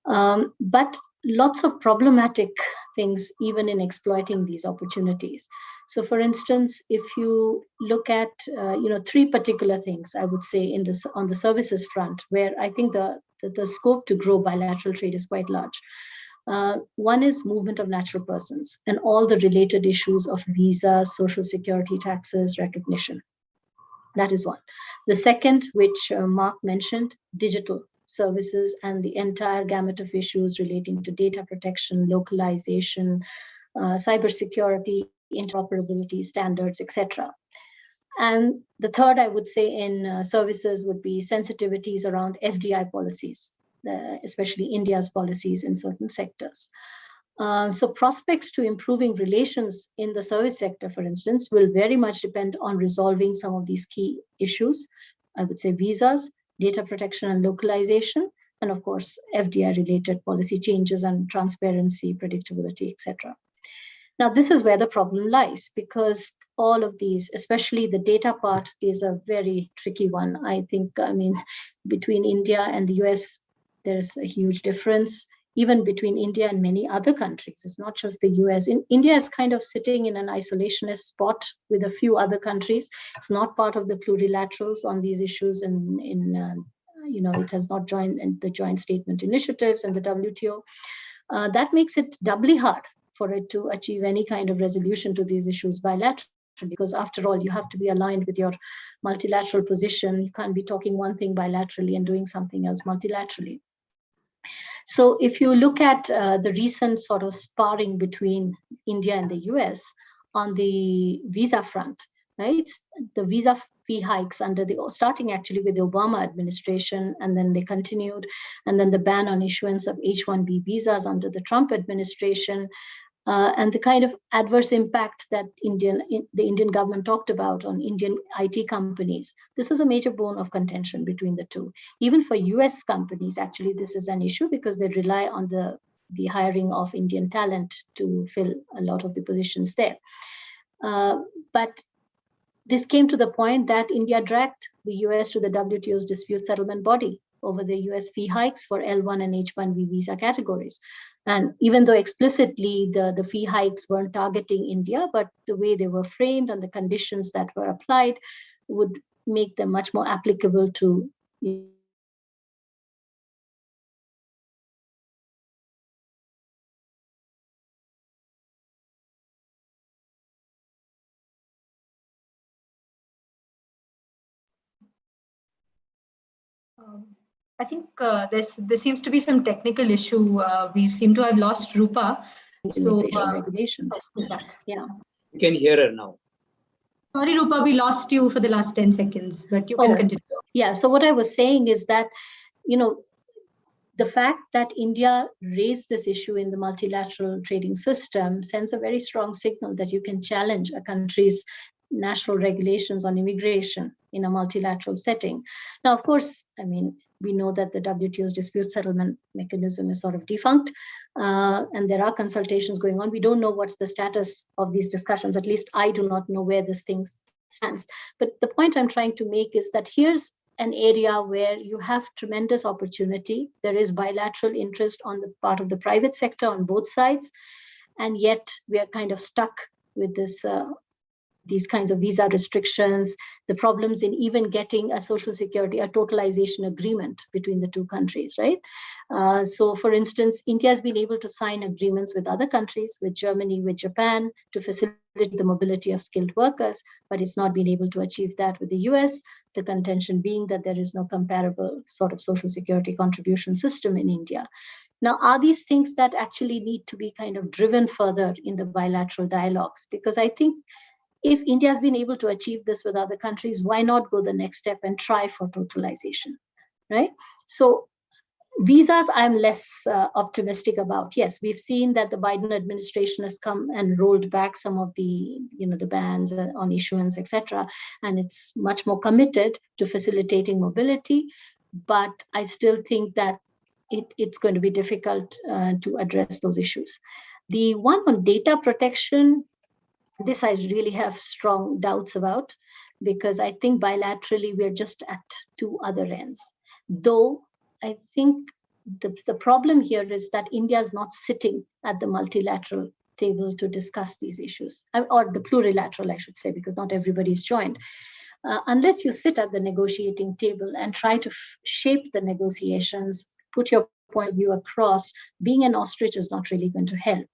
But lots of problematic things even in exploiting these opportunities. So, for instance, if you look at three particular things, I would say on the services front, where I think the scope to grow bilateral trade is quite large. One is movement of natural persons and all the related issues of visas, social security taxes, recognition. That is one. The second, which Mark mentioned, digital services and the entire gamut of issues relating to data protection, localization, cybersecurity, interoperability standards, etc. And the third, I would say, in services would be sensitivities around FDI policies, especially India's policies in certain sectors. So prospects to improving relations in the service sector, for instance, will very much depend on resolving some of these key issues. I would say visas, data protection and localization, and of course, FDI-related policy changes and transparency, predictability, etc. Now, this is where the problem lies, because all of these, especially the data part, is a very tricky one. I think, between India and the US, there's a huge difference, even between India and many other countries. It's not just the US. India is kind of sitting in an isolationist spot with a few other countries. It's not part of the plurilaterals on these issues, and it has not joined in the joint statement initiatives and the WTO. That makes it doubly hard for it to achieve any kind of resolution to these issues bilaterally, because after all, you have to be aligned with your multilateral position. You can't be talking one thing bilaterally and doing something else multilaterally. So if you look at the recent sort of sparring between India and the US on the visa front, right? The visa fee hikes starting actually with the Obama administration, and then they continued, and then the ban on issuance of H-1B visas under the Trump administration, and the kind of adverse impact that the Indian government talked about on Indian IT companies. This is a major bone of contention between the two. Even for US companies, actually, this is an issue because they rely on the hiring of Indian talent to fill a lot of the positions there. But this came to the point that India dragged the US to the WTO's dispute settlement body over the US fee hikes for L1 and H1B visa categories. And even though explicitly the fee hikes weren't targeting India, but the way they were framed and the conditions that were applied would make them much more applicable to I think there seems to be some technical issue. We seem to have lost Rupa. So, Immigration regulations. Yeah. You can hear her now. Sorry, Rupa, we lost you for the last 10 seconds, but you can continue. Yeah. So what I was saying is that, the fact that India raised this issue in the multilateral trading system sends a very strong signal that you can challenge a country's national regulations on immigration in a multilateral setting. Now, of course, we know that the WTO's dispute settlement mechanism is sort of defunct, and there are consultations going on. We don't know what's the status of these discussions. At least I do not know where this thing stands. But the point I'm trying to make is that here's an area where you have tremendous opportunity. There is bilateral interest on the part of the private sector on both sides, and yet we are kind of stuck with this these kinds of visa restrictions, the problems in even getting a social security, a totalization agreement between the two countries, right? So for instance, India has been able to sign agreements with other countries, with Germany, with Japan, to facilitate the mobility of skilled workers, but it's not been able to achieve that with the US, the contention being that there is no comparable sort of social security contribution system in India. Now, are these things that actually need to be kind of driven further in the bilateral dialogues? Because I think if India has been able to achieve this with other countries, why not go the next step and try for totalization, right? So visas, I'm less optimistic about. Yes, we've seen that the Biden administration has come and rolled back some of the, the bans on issuance, etc., and it's much more committed to facilitating mobility. But I still think that it's going to be difficult to address those issues. The one on data protection, this I really have strong doubts about, because I think bilaterally we're just at two other ends. Though I think the problem here is that India is not sitting at the multilateral table to discuss these issues, or the plurilateral, I should say, because not everybody's joined. Unless you sit at the negotiating table and try to shape the negotiations, put your point of view across, being an ostrich is not really going to help.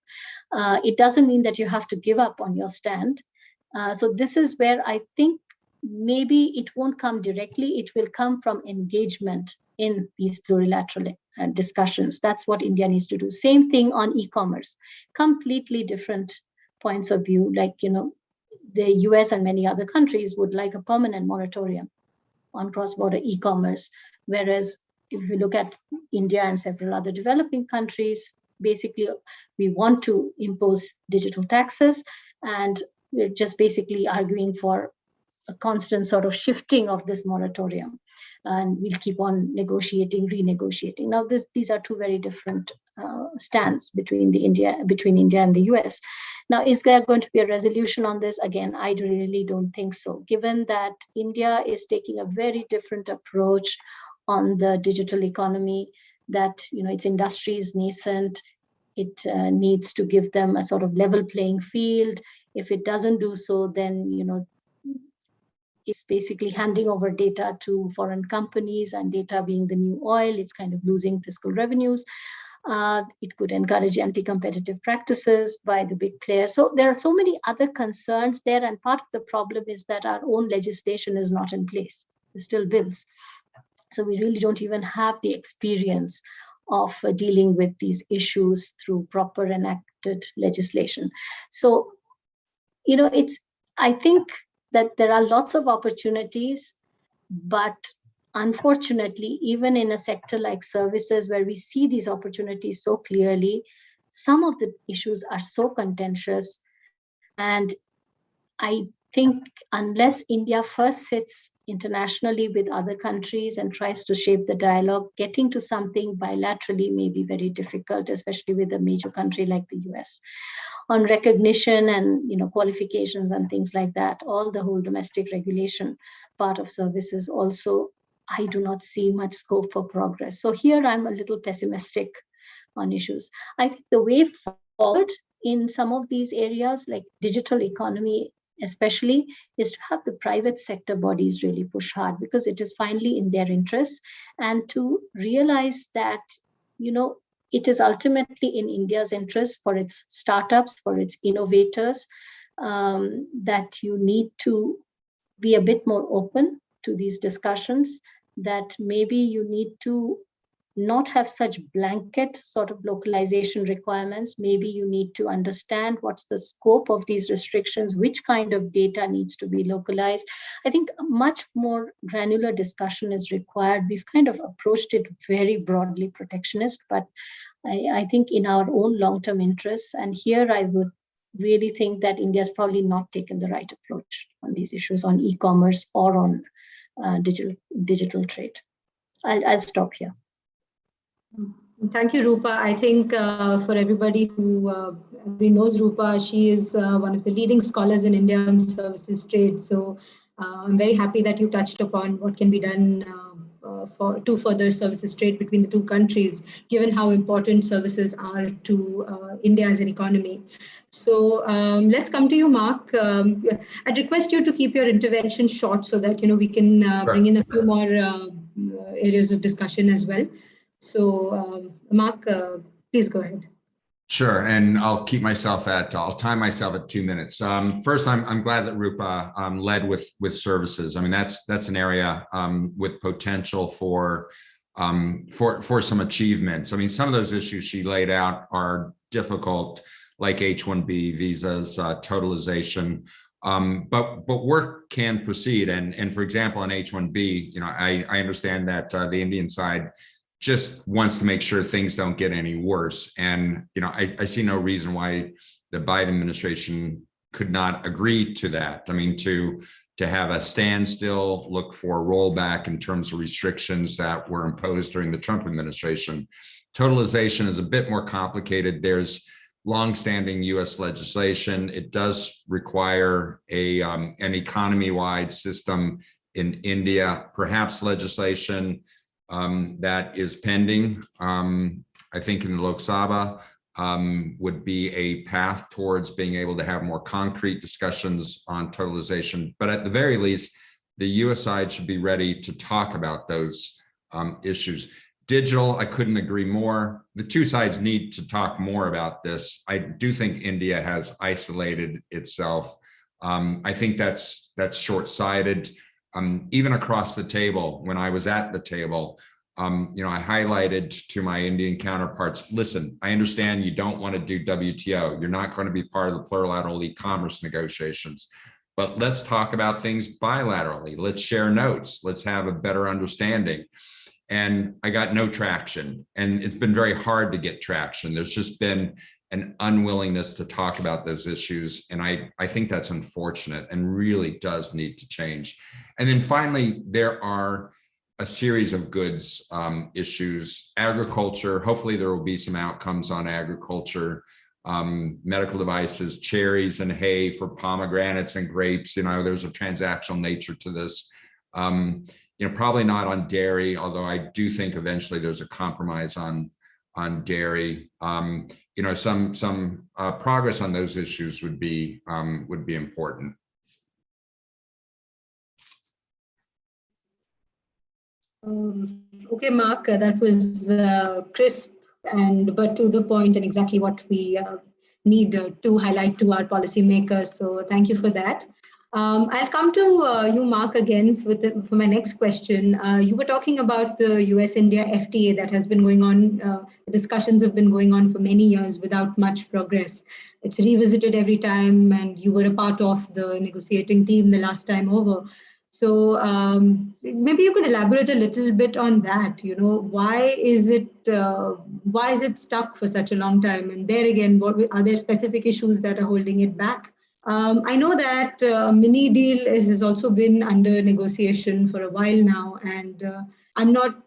It doesn't mean that you have to give up on your stand. So this is where I think maybe it won't come directly. It will come from engagement in these plurilateral discussions. That's what India needs to do. Same thing on e-commerce. Completely different points of view. Like, the US and many other countries would like a permanent moratorium on cross-border e-commerce, whereas if you look at India and several other developing countries, basically we want to impose digital taxes, and we're just basically arguing for a constant sort of shifting of this moratorium, and we'll keep on negotiating, renegotiating. Now, these are two very different stands between India and the US. Now, is there going to be a resolution on this? Again, I really don't think so, given that India is taking a very different approach on the digital economy, that its industry is nascent. It needs to give them a sort of level playing field. If it doesn't do so, then it's basically handing over data to foreign companies, and data being the new oil, it's kind of losing fiscal revenues. It could encourage anti-competitive practices by the big players. So there are so many other concerns there, and part of the problem is that our own legislation is not in place. There's still bills. So we really don't even have the experience of dealing with these issues through proper enacted legislation. So, I think that there are lots of opportunities, but unfortunately, even in a sector like services, where we see these opportunities so clearly, some of the issues are so contentious. And I think unless India first sits internationally with other countries and tries to shape the dialogue, getting to something bilaterally may be very difficult, especially with a major country like the US. On recognition and qualifications and things like that, all the whole domestic regulation part of services also, I do not see much scope for progress. So here I'm a little pessimistic on issues. I think the way forward in some of these areas, like digital economy especially, is to have the private sector bodies really push hard, because it is finally in their interests, and to realize that, it is ultimately in India's interest, for its startups, for its innovators, that you need to be a bit more open to these discussions, that maybe you need to not have such blanket sort of localization requirements. Maybe you need to understand what's the scope of these restrictions, which kind of data needs to be localized. I think a much more granular discussion is required. We've kind of approached it very broadly protectionist, but I think in our own long-term interests, and here I would really think that India's probably not taken the right approach on these issues, on e-commerce or on digital trade. I'll stop here. Thank you, Rupa. I think for everybody who knows Rupa, she is one of the leading scholars in India on services trade. So I'm very happy that you touched upon what can be done to further services trade between the two countries, given how important services are to India as an economy. So let's come to you, Mark. I'd request you to keep your intervention short so that we can bring in a few more areas of discussion as well. So, Mark, please go ahead. Sure, and I'll time myself at 2 minutes. First, I'm glad that Rupa led with services. I mean, that's an area with potential for some achievements. I mean, some of those issues she laid out are difficult, like H-1B visas, totalization. But work can proceed, and for example, on H-1B, I understand that the Indian side just wants to make sure things don't get any worse. And, I see no reason why the Biden administration could not agree to that. I mean, to have a standstill, look for a rollback in terms of restrictions that were imposed during the Trump administration. Totalization is a bit more complicated. There's longstanding U.S. legislation. It does require an economy-wide system in India, perhaps legislation that is pending, I think in the Lok Sabha, would be a path towards being able to have more concrete discussions on totalization. But at the very least, the US side should be ready to talk about those issues. Digital, I couldn't agree more. The two sides need to talk more about this. I do think India has isolated itself. I think that's short-sighted. Even across the table, when I was at the table, I highlighted to my Indian counterparts, listen, I understand you don't want to do WTO. You're not going to be part of the plurilateral e-commerce negotiations, but let's talk about things bilaterally. Let's share notes. Let's have a better understanding. And I got no traction, and it's been very hard to get traction. There's just been an unwillingness to talk about those issues. And I think that's unfortunate and really does need to change. And then finally, there are a series of goods issues. Agriculture, hopefully there will be some outcomes on agriculture, medical devices, cherries and hay for pomegranates and grapes. There's a transactional nature to this. Probably not on dairy, although I do think eventually there's a compromise on dairy. Some progress on those issues would be important. Okay, Mark, that was crisp but to the point, and exactly what we need to highlight to our policymakers. So thank you for that. I'll come to you, Mark, again for my next question. You were talking about the U.S. India FTA that has been going on. The discussions have been going on for many years without much progress. It's revisited every time, and you were a part of the negotiating team the last time over. So maybe you could elaborate a little bit on that. Why is it stuck for such a long time? And there again, are there specific issues that are holding it back? I know that a mini deal has also been under negotiation for a while now, and I'm not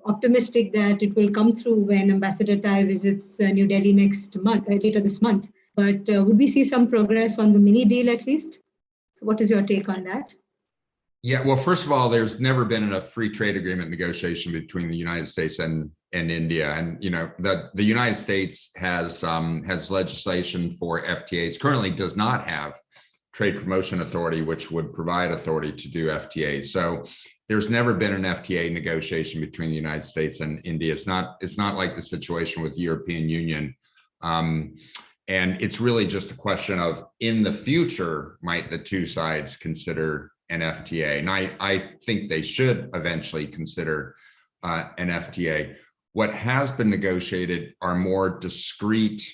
optimistic that it will come through when Ambassador Tai visits New Delhi later this month. But would we see some progress on the mini deal at least? So what is your take on that? Yeah, well, first of all, there's never been a free trade agreement negotiation between the United States and India, and the United States has legislation for FTAs. Currently, does not have trade promotion authority, which would provide authority to do FTAs. So there's never been an FTA negotiation between the United States and India. It's not like the situation with the European Union. And it's really just a question of, in the future, might the two sides consider an FTA. And I think they should eventually consider an FTA. What has been negotiated are more discrete,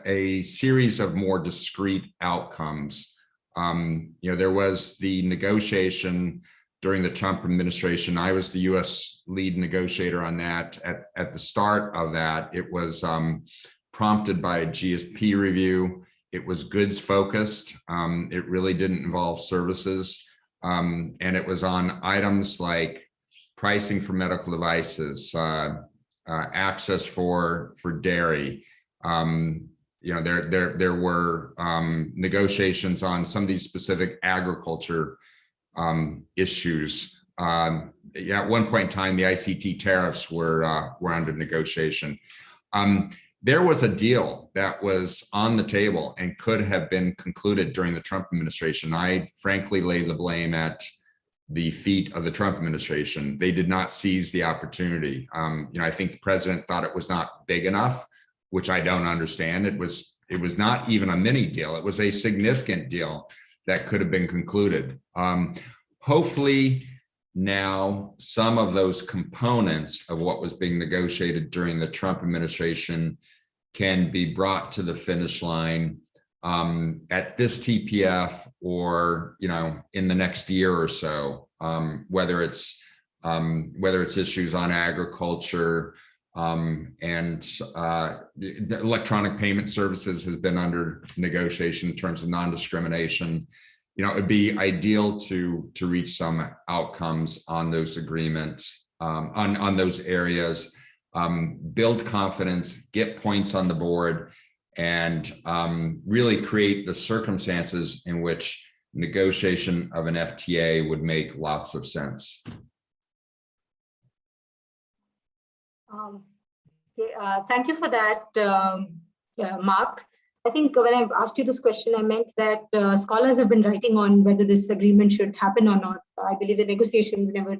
a series of more discrete outcomes. There was the negotiation during the Trump administration. I was the U.S. lead negotiator on that. At the start of that, it was prompted by a GSP review. It was goods focused. It really didn't involve services. And it was on items like pricing for medical devices, access for dairy. There were negotiations on some of these specific agriculture issues. At one point in time, the ICT tariffs were under negotiation. There was a deal that was on the table and could have been concluded during the Trump administration. I frankly lay the blame at the feet of the Trump administration. They did not seize the opportunity. I think the president thought it was not big enough, which I don't understand. It was not even a mini deal. It was a significant deal that could have been concluded. Hopefully now some of those components of what was being negotiated during the Trump administration can be brought to the finish line at this TPF or in the next year or so, whether it's issues on agriculture, and the electronic payment services has been under negotiation in terms of non-discrimination. It'd be ideal to reach some outcomes on those agreements, on those areas, build confidence, get points on the board, and really create the circumstances in which negotiation of an FTA would make lots of sense. Thank you for that, Mark. I think when I asked you this question, I meant that scholars have been writing on whether this agreement should happen or not. I believe the negotiations never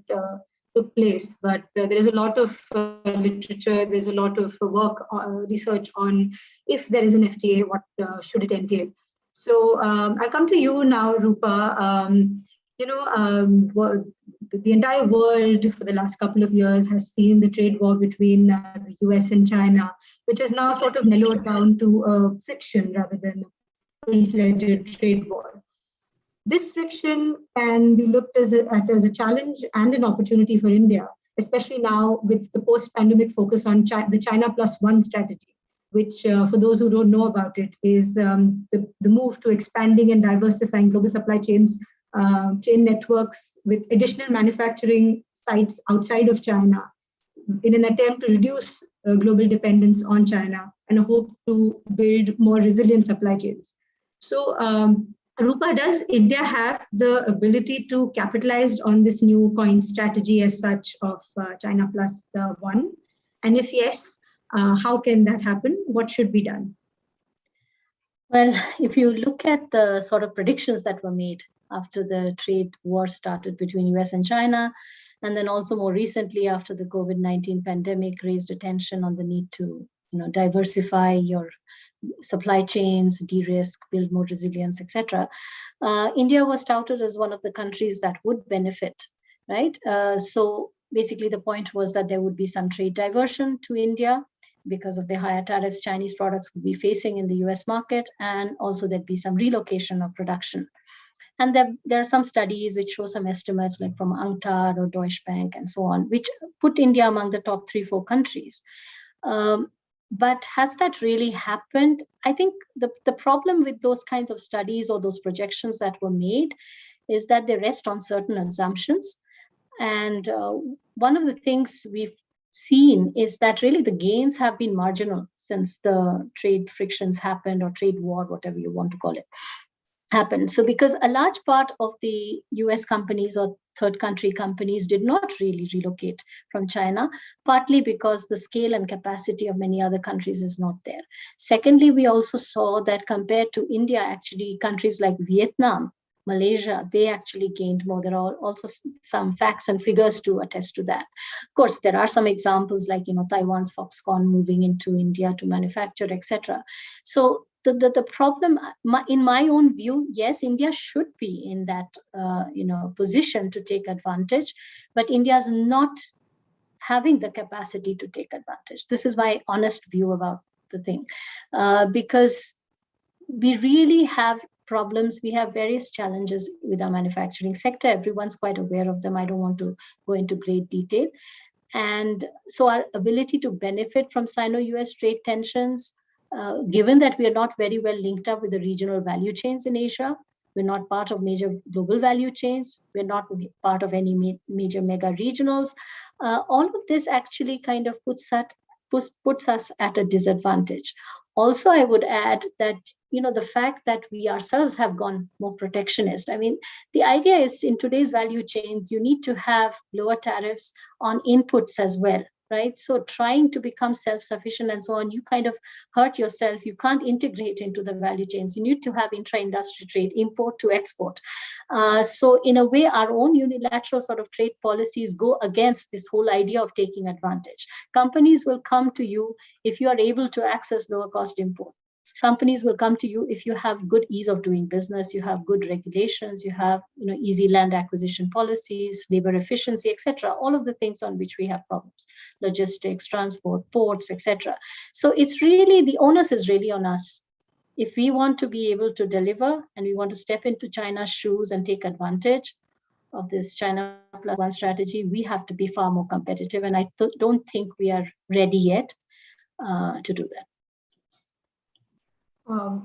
took place, but there is a lot of literature, there's a lot of work, research on if there is an FTA, what should it entail. So I'll come to you now, Rupa. The entire world for the last couple of years has seen the trade war between the US and China, which is now sort of mellowed down to friction rather than a full-fledged trade war. This friction can be looked at as a challenge and an opportunity for India, especially now with the post-pandemic focus on the China Plus One strategy, which for those who don't know about it is the move to expanding and diversifying global supply chains, chain networks with additional manufacturing sites outside of China in an attempt to reduce global dependence on China and a hope to build more resilient supply chains. So, Rupa, does India have the ability to capitalize on this new coin strategy as such of China Plus One? And if yes, how can that happen? What should be done? Well, if you look at the sort of predictions that were made after the trade war started between US and China, and then also more recently after the COVID-19 pandemic raised attention on the need to diversify your supply chains, de-risk, build more resilience, etc. India was touted as one of the countries that would benefit, right? So basically the point was that there would be some trade diversion to India because of the higher tariffs Chinese products would be facing in the US market, and also there'd be some relocation of production. And there are some studies which show some estimates like from UNCTAD or Deutsche Bank and so on, which put India among the top 3-4 countries. But has that really happened? I think the problem with those kinds of studies or those projections that were made is that they rest on certain assumptions. And one of the things we've seen is that really the gains have been marginal since the trade frictions happened, or trade war, whatever you want to call it, happened. So because a large part of the US companies or third country companies did not really relocate from China, partly because the scale and capacity of many other countries is not there. Secondly, we also saw that compared to India, actually countries like Vietnam, Malaysia, they actually gained more. There are also some facts and figures to attest to that. Of course, there are some examples like Taiwan's Foxconn moving into India to manufacture, etc. So the problem, in my own view, yes, India should be in that position to take advantage, but India is not having the capacity to take advantage. This is my honest view about the thing, because we really have problems. We have various challenges with our manufacturing sector. Everyone's quite aware of them. I don't want to go into great detail. And so our ability to benefit from Sino-US trade tensions, given that we are not very well linked up with the regional value chains in Asia, we're not part of major global value chains, we're not part of any major mega regionals, all of this actually kind of puts us at a disadvantage. Also, I would add that, the fact that we ourselves have gone more protectionist. I mean, the idea is in today's value chains, you need to have lower tariffs on inputs as well, right? So trying to become self-sufficient and so on, you kind of hurt yourself. You can't integrate into the value chains. You need to have intra-industry trade, import to export. So in a way, our own unilateral sort of trade policies go against this whole idea of taking advantage. Companies will come to you if you are able to access lower cost imports. Companies will come to you if you have good ease of doing business, you have good regulations, you have easy land acquisition policies, labor efficiency, etc. All of the things on which we have problems, logistics, transport, ports, etc. So it's really, the onus is really on us. If we want to be able to deliver and we want to step into China's shoes and take advantage of this China plus one strategy, we have to be far more competitive. And I don't think we are ready yet to do that.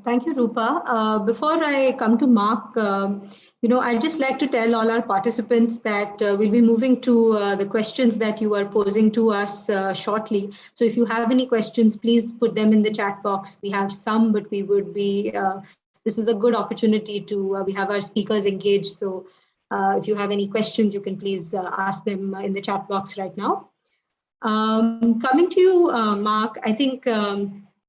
Thank you, Rupa. Before I come to Mark, I'd just like to tell all our participants that we'll be moving to the questions that you are posing to us shortly. So if you have any questions, please put them in the chat box. We have some, but we would be, this is a good opportunity to, we have our speakers engaged. So if you have any questions, you can please ask them in the chat box right now. Coming to you, Mark, I think,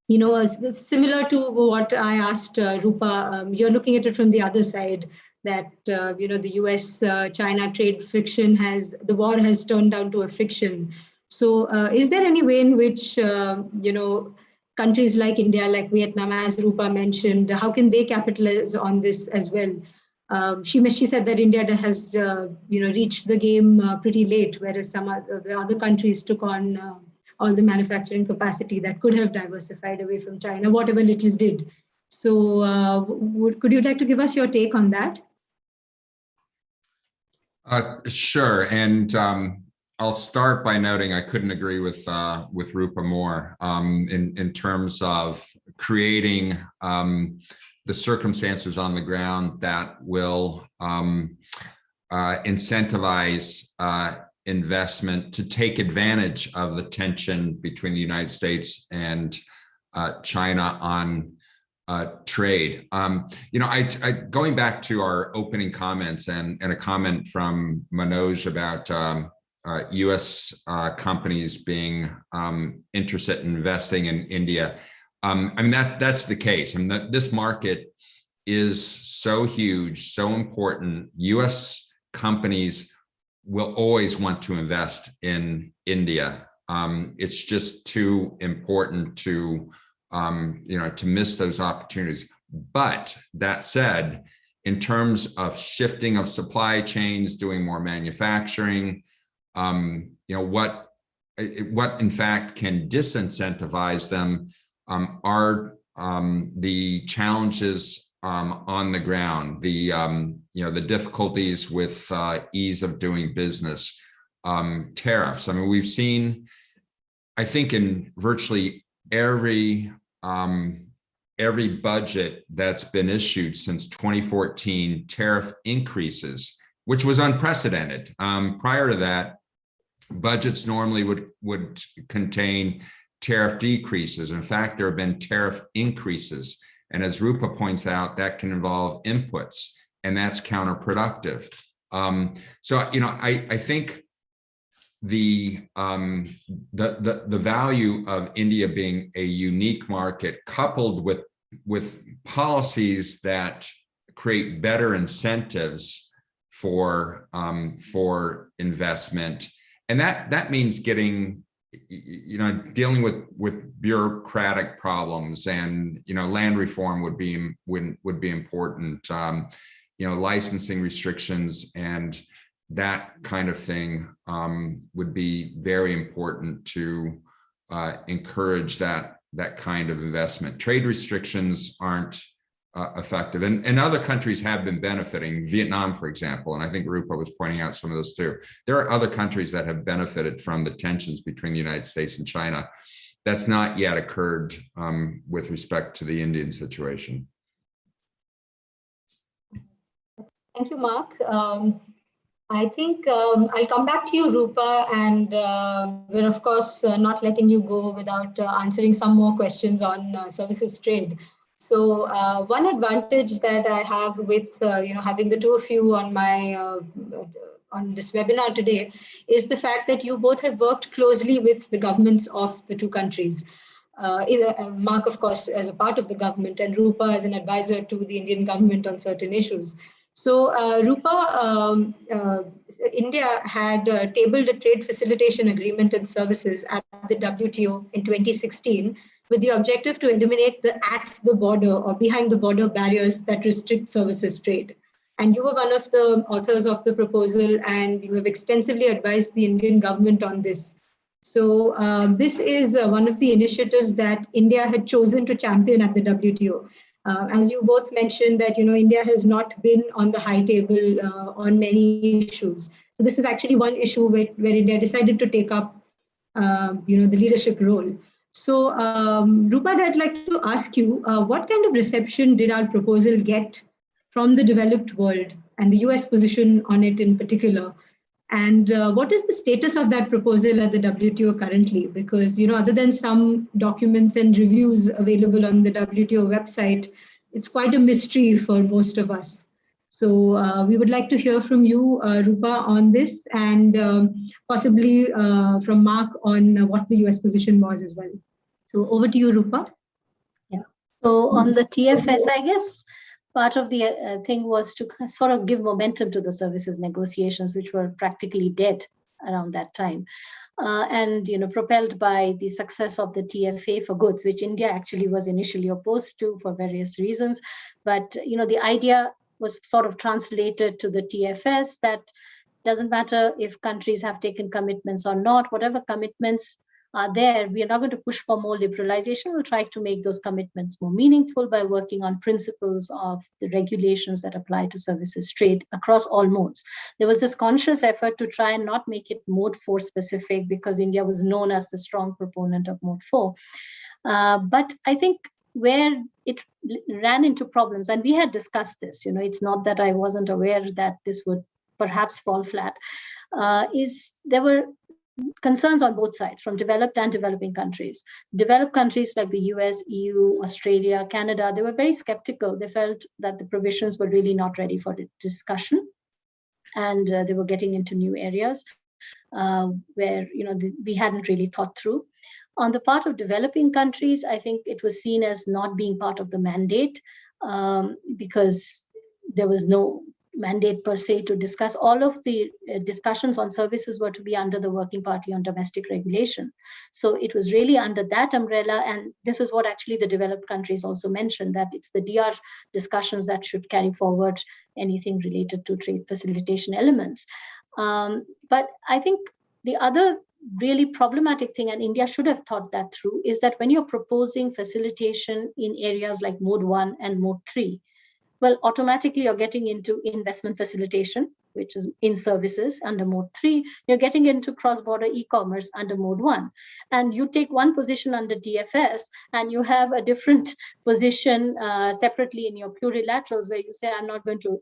similar to what I asked Rupa, you're looking at it from the other side, that, the US-China trade friction the war has turned down to a friction. So is there any way in which, countries like India, like Vietnam, as Rupa mentioned, how can they capitalize on this as well? She said that India has, reached the game pretty late, whereas some the other countries took on all the manufacturing capacity that could have diversified away from China, whatever little did. So could you like to give us your take on that? Sure. And I'll start by noting I couldn't agree with Rupa more in terms of creating the circumstances on the ground that will incentivize investment to take advantage of the tension between the United States and China on trade. Going back to our opening comments and a comment from Manoj about U.S. companies being interested in investing in India. That's the case. This market is so huge, so important. U.S. companies will always want to invest in India. It's just too important to miss those opportunities. But that said, in terms of shifting of supply chains, doing more manufacturing, what in fact can disincentivize them are the challenges on the ground, the difficulties with ease of doing business, tariffs. We've seen, I think, in virtually every budget that's been issued since 2014, tariff increases, which was unprecedented. Prior to that, budgets normally would contain tariff decreases. In fact, there have been tariff increases. And as Rupa points out, that can involve inputs, and that's counterproductive. I think the value of India being a unique market, coupled with policies that create better incentives for investment, and that means getting dealing with bureaucratic problems, and land reform would be important. Licensing restrictions and that kind of thing would be very important to encourage that kind of investment. Trade restrictions aren't effective, and other countries have been benefiting. Vietnam, for example, and I think Rupa was pointing out some of those too. There are other countries that have benefited from the tensions between the United States and China. That's not yet occurred with respect to the Indian situation. Thank you, Mark. I think I'll come back to you, Rupa, and we're of course not letting you go without answering some more questions on services trade. So one advantage that I have with having the two of you on my on this webinar today is the fact that you both have worked closely with the governments of the two countries. Mark, of course, as a part of the government, and Rupa as an advisor to the Indian government on certain issues. So Rupa, India had tabled a trade facilitation agreement and services at the WTO in 2016 with the objective to eliminate the at the border or behind the border barriers that restrict services trade. And you were one of the authors of the proposal, and you have extensively advised the Indian government on this. So this is one of the initiatives that India had chosen to champion at the WTO. As you both mentioned that, India has not been on the high table on many issues. So this is actually one issue where India decided to take up, the leadership role. So Rupa, I'd like to ask you, what kind of reception did our proposal get from the developed world and the US position on it in particular? And what is the status of that proposal at the WTO currently? Because, other than some documents and reviews available on the WTO website, it's quite a mystery for most of us. So we would like to hear from you, Rupa, on this, and possibly from Mark on what the US position was as well. So over to you, Rupa. Yeah. So on the TFS, I guess, part of the thing was to sort of give momentum to the services negotiations, which were practically dead around that time. And, propelled by the success of the TFA for goods, which India actually was initially opposed to for various reasons. But, the idea was sort of translated to the TFS that doesn't matter if countries have taken commitments or not, whatever commitments are there, we are not going to push for more liberalization. We'll try to make those commitments more meaningful by working on principles of the regulations that apply to services trade across all modes. There was this conscious effort to try and not make it mode 4 specific, because India was known as the strong proponent of mode 4. But I think where it ran into problems, and we had discussed this, it's not that I wasn't aware that this would perhaps fall flat, is there were concerns on both sides, from developed and developing countries. Developed countries like the US, EU, Australia, Canada, they were very skeptical. They felt that the provisions were really not ready for the discussion, and they were getting into new areas where we hadn't really thought through. On the part of developing countries, I think it was seen as not being part of the mandate because there was no mandate per se to discuss. All of the discussions on services were to be under the Working Party on Domestic Regulation. So it was really under that umbrella, and this is what actually the developed countries also mentioned, that it's the DR discussions that should carry forward anything related to trade facilitation elements. But I think the other really problematic thing, and India should have thought that through, is that when you're proposing facilitation in areas like Mode 1 and Mode 3, well, automatically you're getting into investment facilitation, which is in services under Mode 3. You're getting into cross-border e-commerce under Mode 1. And you take one position under DFS, and you have a different position separately in your plurilaterals, where you say, I'm not going to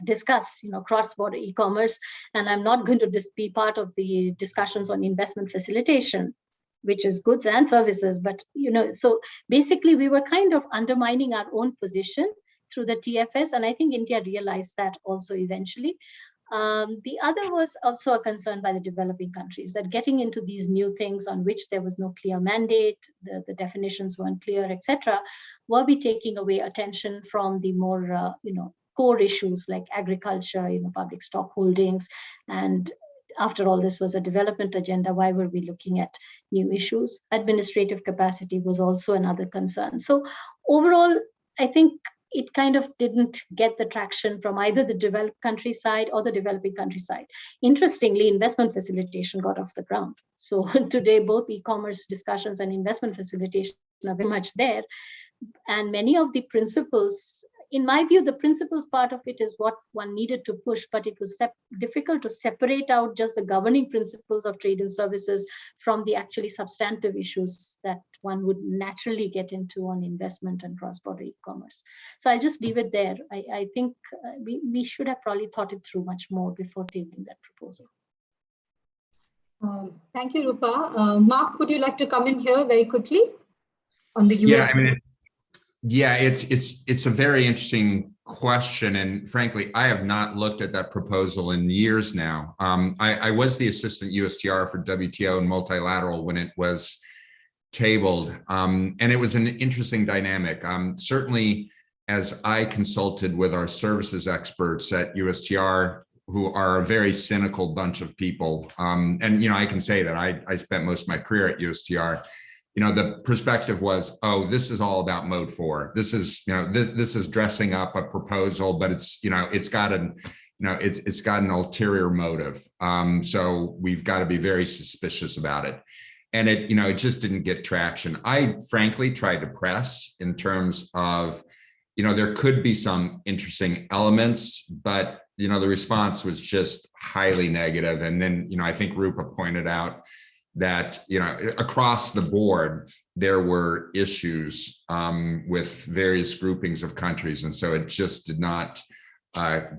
discuss cross-border e-commerce, and I'm not going to be part of the discussions on investment facilitation, which is goods and services. But so basically we were kind of undermining our own position through the TFS, and I think India realized that also eventually. The other was also a concern by the developing countries, that getting into these new things on which there was no clear mandate, the definitions weren't clear, etc., will be taking away attention from the more core issues like agriculture, public stock holdings, and after all, this was a development agenda. Why were we looking at new issues? Administrative capacity was also another concern. So overall, I think it kind of didn't get the traction from either the developed country side or the developing country side. Interestingly, investment facilitation got off the ground. So today, both e-commerce discussions and investment facilitation are very much there. And many of the principles, in my view, the principles part of it is what one needed to push, but it was difficult to separate out just the governing principles of trade and services from the actually substantive issues that one would naturally get into on investment and cross-border e-commerce. So I'll just leave it there. I think we should have probably thought it through much more before tabling that proposal. Thank you, Rupa. Mark, would you like to come in here very quickly on the US? Yeah, it's a very interesting question, and frankly, I have not looked at that proposal in years now. I was the assistant USTR for WTO and multilateral when it was tabled, and it was an interesting dynamic. Certainly, as I consulted with our services experts at USTR, who are a very cynical bunch of people, and I can say that I spent most of my career at USTR. The perspective was, oh, this is all about mode 4. This is, this is dressing up a proposal, but it's got an ulterior motive. So we've got to be very suspicious about it. And it just didn't get traction. I frankly tried to press in terms of, there could be some interesting elements, but the response was just highly negative. And then, I think Rupa pointed out that, across the board, there were issues with various groupings of countries. And so it just did not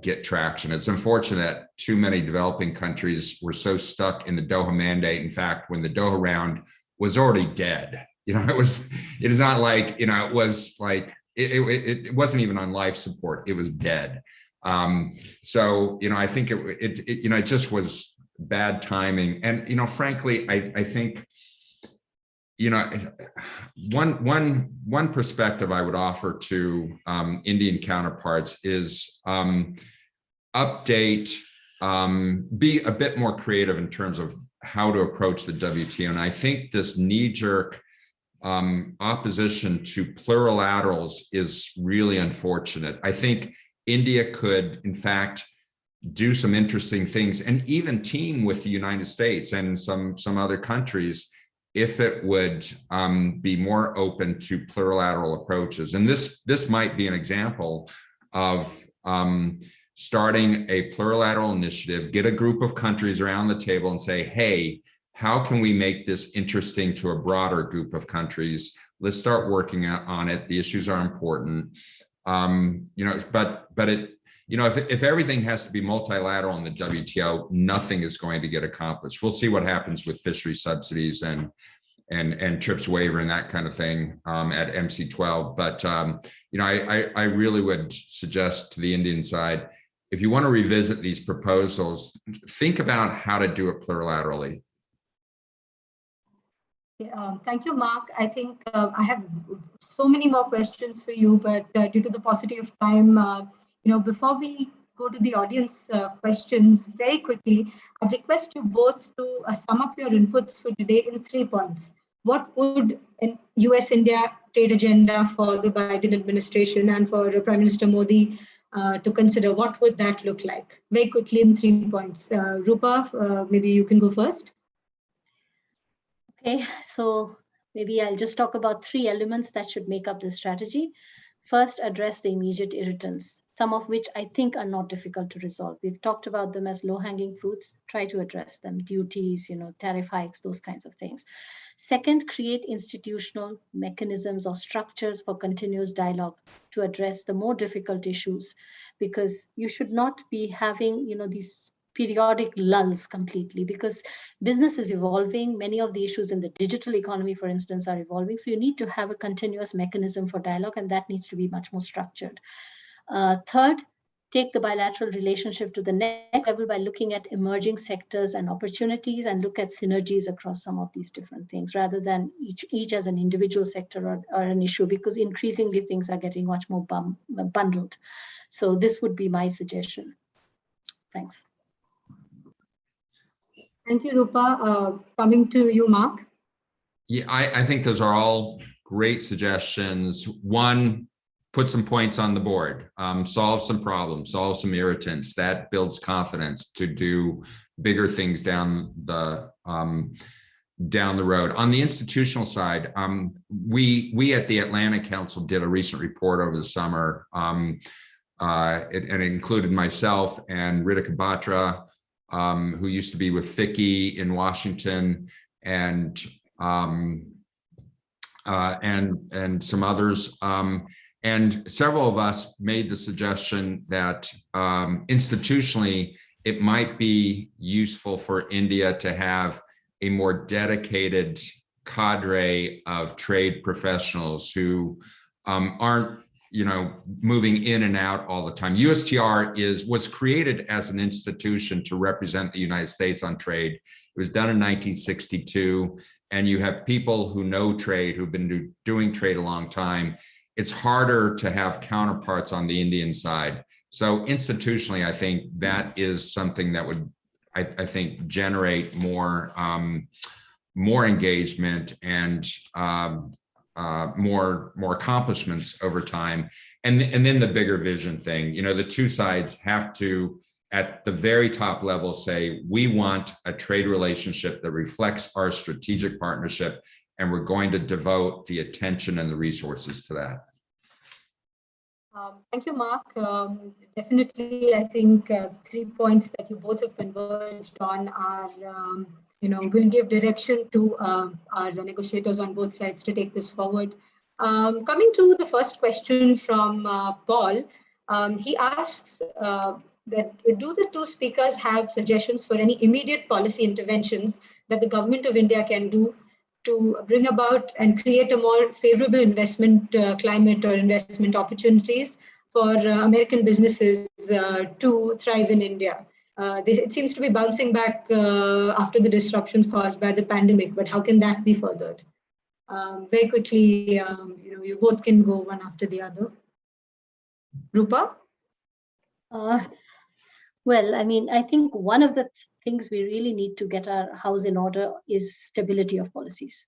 get traction. It's unfortunate that too many developing countries were so stuck in the Doha mandate. In fact, when the Doha round was already dead, it is not like, it was like, it wasn't even on life support, it was dead. So, I think it just was bad timing. And, frankly, I think, one perspective I would offer to Indian counterparts is update, be a bit more creative in terms of how to approach the WTO. And I think this knee-jerk opposition to plurilaterals is really unfortunate. I think India could, in fact, do some interesting things and even team with the United States and some other countries if it would be more open to plurilateral approaches. And this might be an example of starting a plurilateral initiative, get a group of countries around the table and say, hey, how can we make this interesting to a broader group of countries? Let's start working on it. The issues are important. If everything has to be multilateral in the WTO, nothing is going to get accomplished. We'll see what happens with fishery subsidies and TRIPS waiver and that kind of thing at MC12. But I really would suggest to the Indian side, if you want to revisit these proposals, think about how to do it plurilaterally. Thank you, Mark. I think I have so many more questions for you, but due to the paucity of time, before we go to the audience questions very quickly, I'd request you both to sum up your inputs for today in 3 points. What would an US-India trade agenda for the Biden administration and for Prime Minister Modi to consider? What would that look like? Very quickly in 3 points. Rupa, maybe you can go first. Okay, so maybe I'll just talk about 3 elements that should make up the strategy. First, address the immediate irritants, some of which I think are not difficult to resolve. We've talked about them as low-hanging fruits. Try to address them, duties, tariff hikes, those kinds of things. Second, create institutional mechanisms or structures for continuous dialogue to address the more difficult issues, because you should not be having, these periodic lulls completely, because business is evolving. Many of the issues in the digital economy, for instance, are evolving. So you need to have a continuous mechanism for dialogue, and that needs to be much more structured. Third, take the bilateral relationship to the next level by looking at emerging sectors and opportunities, and look at synergies across some of these different things, rather than each as an individual sector or an issue, because increasingly things are getting much more bundled. So this would be my suggestion. Thanks. Thank you, Rupa. Coming to you, Mark. Yeah, I think those are all great suggestions. One, put some points on the board, solve some problems, solve some irritants. That builds confidence to do bigger things down the road. On the institutional side, we at the Atlantic Council did a recent report over the summer, and it included myself and Ritika Batra, who used to be with FICCI in Washington, and some others. And several of us made the suggestion that institutionally, it might be useful for India to have a more dedicated cadre of trade professionals who aren't, moving in and out all the time. USTR was created as an institution to represent the United States on trade. It was done in 1962, and you have people who know trade, who've been doing trade a long time. It's harder to have counterparts on the Indian side. So institutionally, I think that is something that would, I think, generate more engagement and more accomplishments over time. And then the bigger vision thing, the two sides have to, at the very top level, say, we want a trade relationship that reflects our strategic partnership, and we're going to devote the attention and the resources to that. Thank you, Mark. Definitely, I think 3 points that you both have converged on are, will give direction to our negotiators on both sides to take this forward. Coming to the first question from Paul, he asks that do the two speakers have suggestions for any immediate policy interventions that the government of India can do to bring about and create a more favorable investment climate or investment opportunities for American businesses to thrive in India? It seems to be bouncing back after the disruptions caused by the pandemic, but how can that be furthered? Very quickly, you both can go one after the other. Rupa? Well, I think one of the things we really need to get our house in order is stability of policies.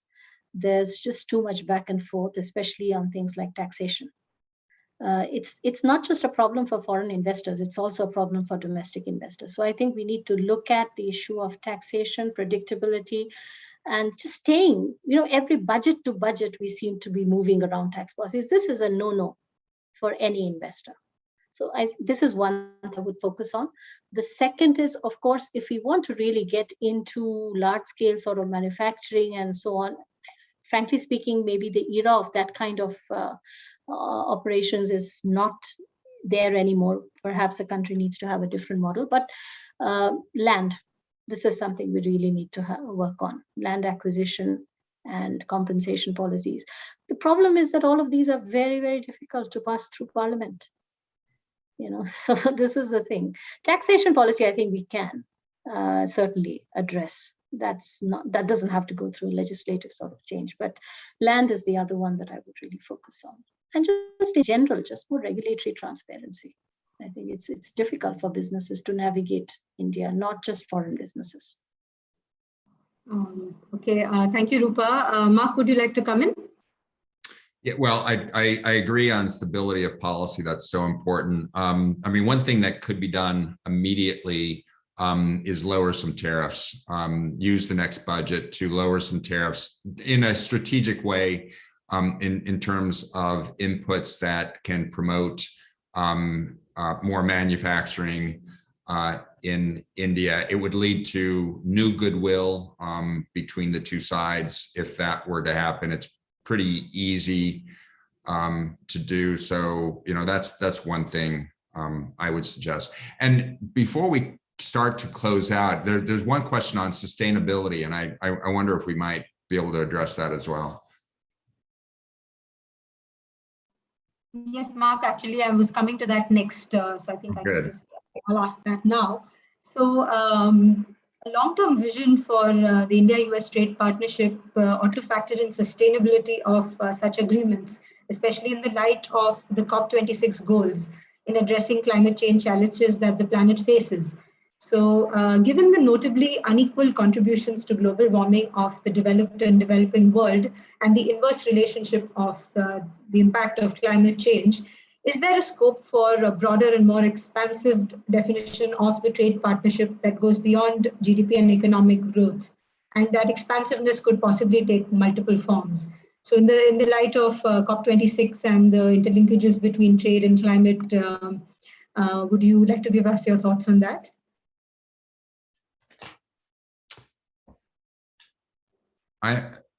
There's just too much back and forth, especially on things like taxation. It's not just a problem for foreign investors, it's also a problem for domestic investors. So I think we need to look at the issue of taxation, predictability, and just staying, every budget to budget, we seem to be moving around tax policies. This is a no-no for any investor. So this is one I would focus on. The second is, of course, if we want to really get into large-scale sort of manufacturing and so on, frankly speaking, maybe the era of that kind of operations is not there anymore. Perhaps a country needs to have a different model. But land, this is something we really need to work on. Land acquisition and compensation policies. The problem is that all of these are very, very difficult to pass through Parliament. So this is the thing. Taxation policy, I think we can certainly address. That doesn't have to go through legislative sort of change, but land is the other one that I would really focus on. And just in general, just more regulatory transparency. I think it's difficult for businesses to navigate India, not just foreign businesses. Okay, thank you, Rupa. Mark, would you like to come in? Yeah, well, I agree on stability of policy. That's so important. One thing that could be done immediately is lower some tariffs. Use the next budget to lower some tariffs in a strategic way, in terms of inputs that can promote more manufacturing in India. It would lead to new goodwill between the two sides if that were to happen. It's pretty easy to do. So, that's one thing I would suggest. And before we start to close out, there's one question on sustainability, and I wonder if we might be able to address that as well. Yes, Mark, actually, I was coming to that next, so I think I'll ask that now. So a long-term vision for the India-US trade partnership ought to factor in sustainability of such agreements, especially in the light of the COP26 goals in addressing climate change challenges that the planet faces. So given the notably unequal contributions to global warming of the developed and developing world and the inverse relationship of the impact of climate change, is there a scope for a broader and more expansive definition of the trade partnership that goes beyond GDP and economic growth? And that expansiveness could possibly take multiple forms. So in the light of COP26 and the interlinkages between trade and climate, would you like to give us your thoughts on that?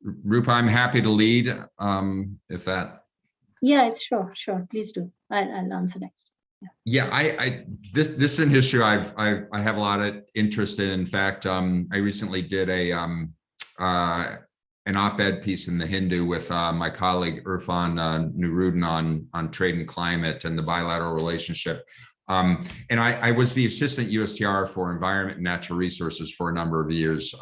Rupa, I'm happy to lead if that. Yeah, it's sure. Please do. I'll answer next. Yeah, this is an issue I have a lot of interest in. In fact, I recently did an op-ed piece in the Hindu with my colleague Irfan Nuruddin on trade and climate and the bilateral relationship. And I was the assistant USTR for environment and natural resources for a number of years,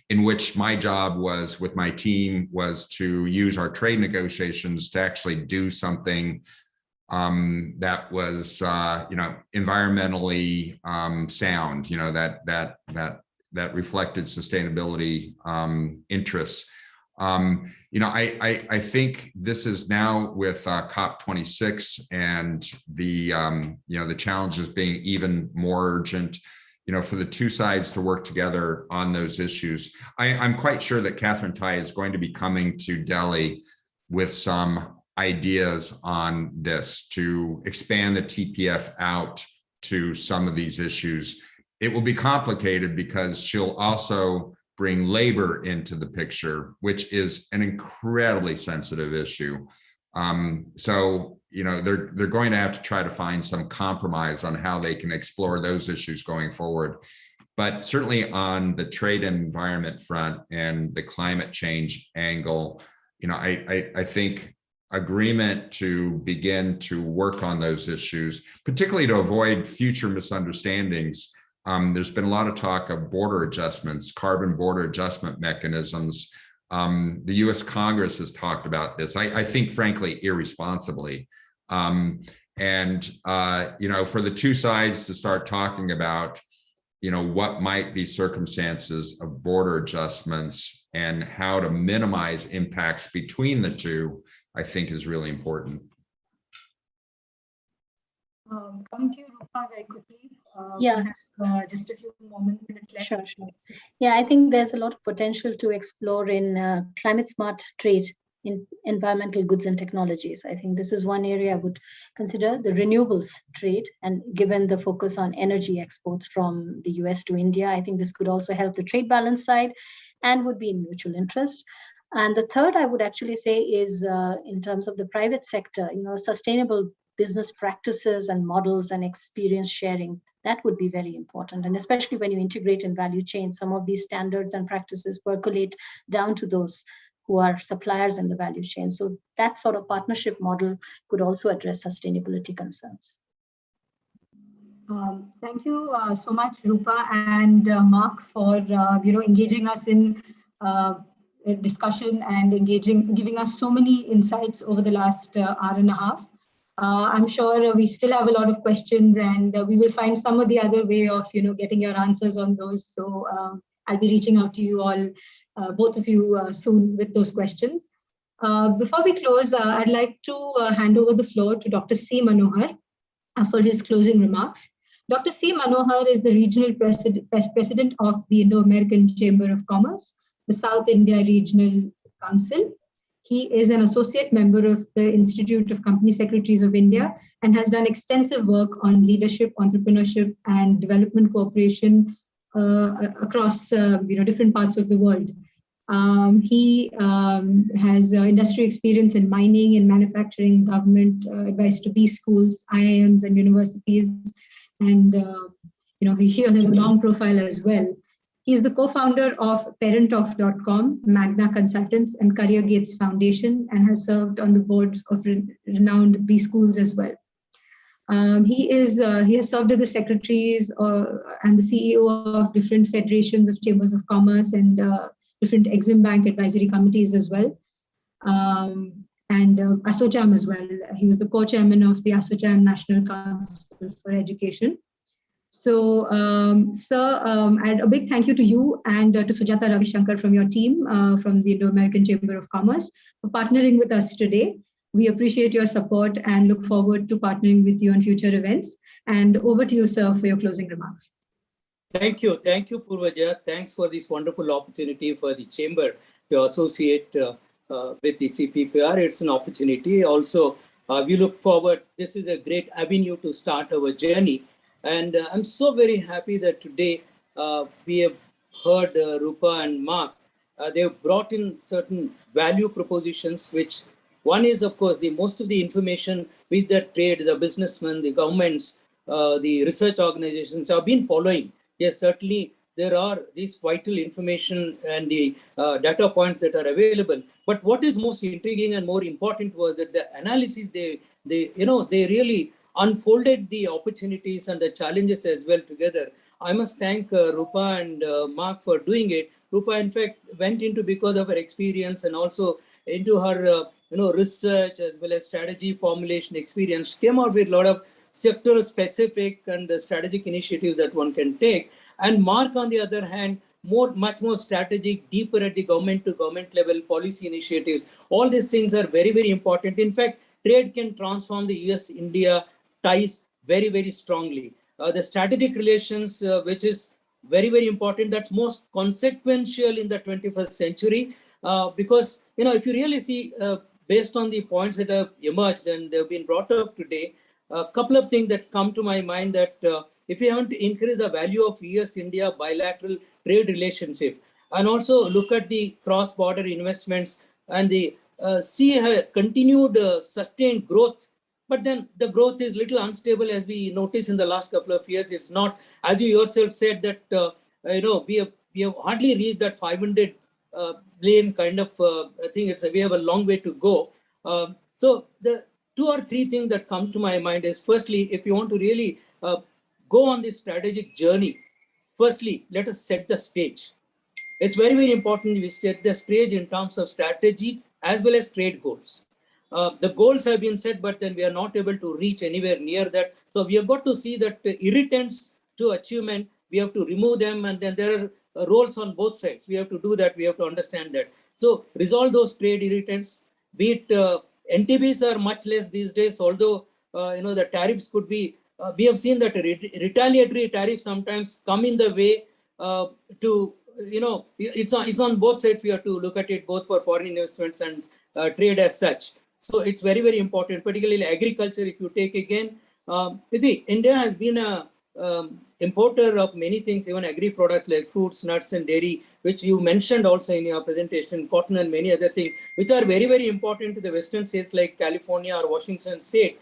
in which my job was with my team was to use our trade negotiations to actually do something that was, environmentally sound, that reflected sustainability interests. I think this is now with COP26 and the challenges being even more urgent, for the two sides to work together on those issues. I'm quite sure that Catherine Tai is going to be coming to Delhi with some ideas on this to expand the TPF out to some of these issues. It will be complicated because she'll also bring labor into the picture, which is an incredibly sensitive issue. So, they're going to have to try to find some compromise on how they can explore those issues going forward. But certainly on the trade and environment front and the climate change angle, I think agreement to begin to work on those issues, particularly to avoid future misunderstandings. There's been a lot of talk of border adjustments, carbon border adjustment mechanisms. The U.S. Congress has talked about this, I think, frankly, irresponsibly. For the two sides to start talking about, what might be circumstances of border adjustments and how to minimize impacts between the two, I think is really important. Coming to you, Rupa, very quickly. Yes. Just a few minutes left. Sure. Yeah, I think there's a lot of potential to explore in climate smart trade in environmental goods and technologies. I think this is one area I would consider, the renewables trade, and given the focus on energy exports from the US to India, I think this could also help the trade balance side and would be in mutual interest. And the third I would actually say is in terms of the private sector, sustainable business practices and models and experience sharing, that would be very important. And especially when you integrate in value chain, some of these standards and practices percolate down to those who are suppliers in the value chain. So that sort of partnership model could also address sustainability concerns. Thank you so much, Rupa and Mark, for engaging us in a discussion and giving us so many insights over the last hour and a half. I'm sure we still have a lot of questions, and we will find some of the other way of getting your answers on those. So I'll be reaching out to you all, both of you, soon with those questions. Before we close, I'd like to hand over the floor to Dr. C. Manohar for his closing remarks. Dr. C. Manohar is the regional president of the Indo-American Chamber of Commerce, the South India Regional Council. He is an associate member of the Institute of Company Secretaries of India and has done extensive work on leadership, entrepreneurship, and development cooperation across different parts of the world. He has industry experience in mining and manufacturing, government advice to B schools, IIMs, and universities, and he has a long profile as well. He is the co-founder of parentof.com, Magna Consultants, and Career Gates Foundation, and has served on the boards of renowned B schools as well. He has served as the secretaries and the CEO of different federations of chambers of commerce and different Exim Bank advisory committees as well, and ASSOCHAM as well. He was the co-chairman of the ASSOCHAM National Council for Education. So, sir, and a big thank you to you and to Sujata Ravishankar from your team from the Indo-American Chamber of Commerce for partnering with us today. We appreciate your support and look forward to partnering with you on future events. And over to you, sir, for your closing remarks. Thank you, Purvaja. Thanks for this wonderful opportunity for the Chamber to associate with the CPPR. It's an opportunity. Also, we look forward. This is a great avenue to start our journey. And I'm so very happy that today we have heard Rupa and Mark. They've brought in certain value propositions, which one is, of course, the most of the information with the trade, the businessmen, the governments, the research organizations have been following. Yes, certainly there are these vital information and the data points that are available. But what is most intriguing and more important was that the analysis they really unfolded the opportunities and the challenges as well together. I must thank Rupa and Mark for doing it. Rupa, in fact, went into, because of her experience and also into her research as well as strategy formulation experience, came out with a lot of sector-specific and strategic initiatives that one can take. And Mark, on the other hand, much more strategic, deeper at the government-to-government level policy initiatives. All these things are very, very important. In fact, trade can transform the U.S.-India ties very, very strongly. The strategic relations, which is very, very important, that's most consequential in the 21st century. Because, if you really see, based on the points that have emerged and they've been brought up today, a couple of things that come to my mind that if you want to increase the value of U.S.-India bilateral trade relationship and also look at the cross-border investments and the see a continued sustained growth, but then the growth is little unstable as we noticed in the last couple of years. It's not, as you yourself said, that we have hardly reached that 500 billion kind of thing. We have a long way to go. So the 2 or 3 things that come to my mind is, firstly, if you want to really go on this strategic journey, firstly, let us set the stage. It's very, very important we set the stage in terms of strategy as well as trade goals. The goals have been set, but then we are not able to reach anywhere near that. So we have got to see that irritants to achievement, we have to remove them, and then there are roles on both sides. We have to do that. We have to understand that. So resolve those trade irritants, be it NTBs are much less these days, although the tariffs could be, we have seen that retaliatory tariffs sometimes come in the way to, it's on both sides. We have to look at it both for foreign investments and trade as such. So it's very, very important, particularly agriculture. If you take again, you see, India has been a importer of many things, even agri products like fruits, nuts, and dairy, which you mentioned also in your presentation, cotton and many other things, which are very, very important to the Western states like California or Washington State.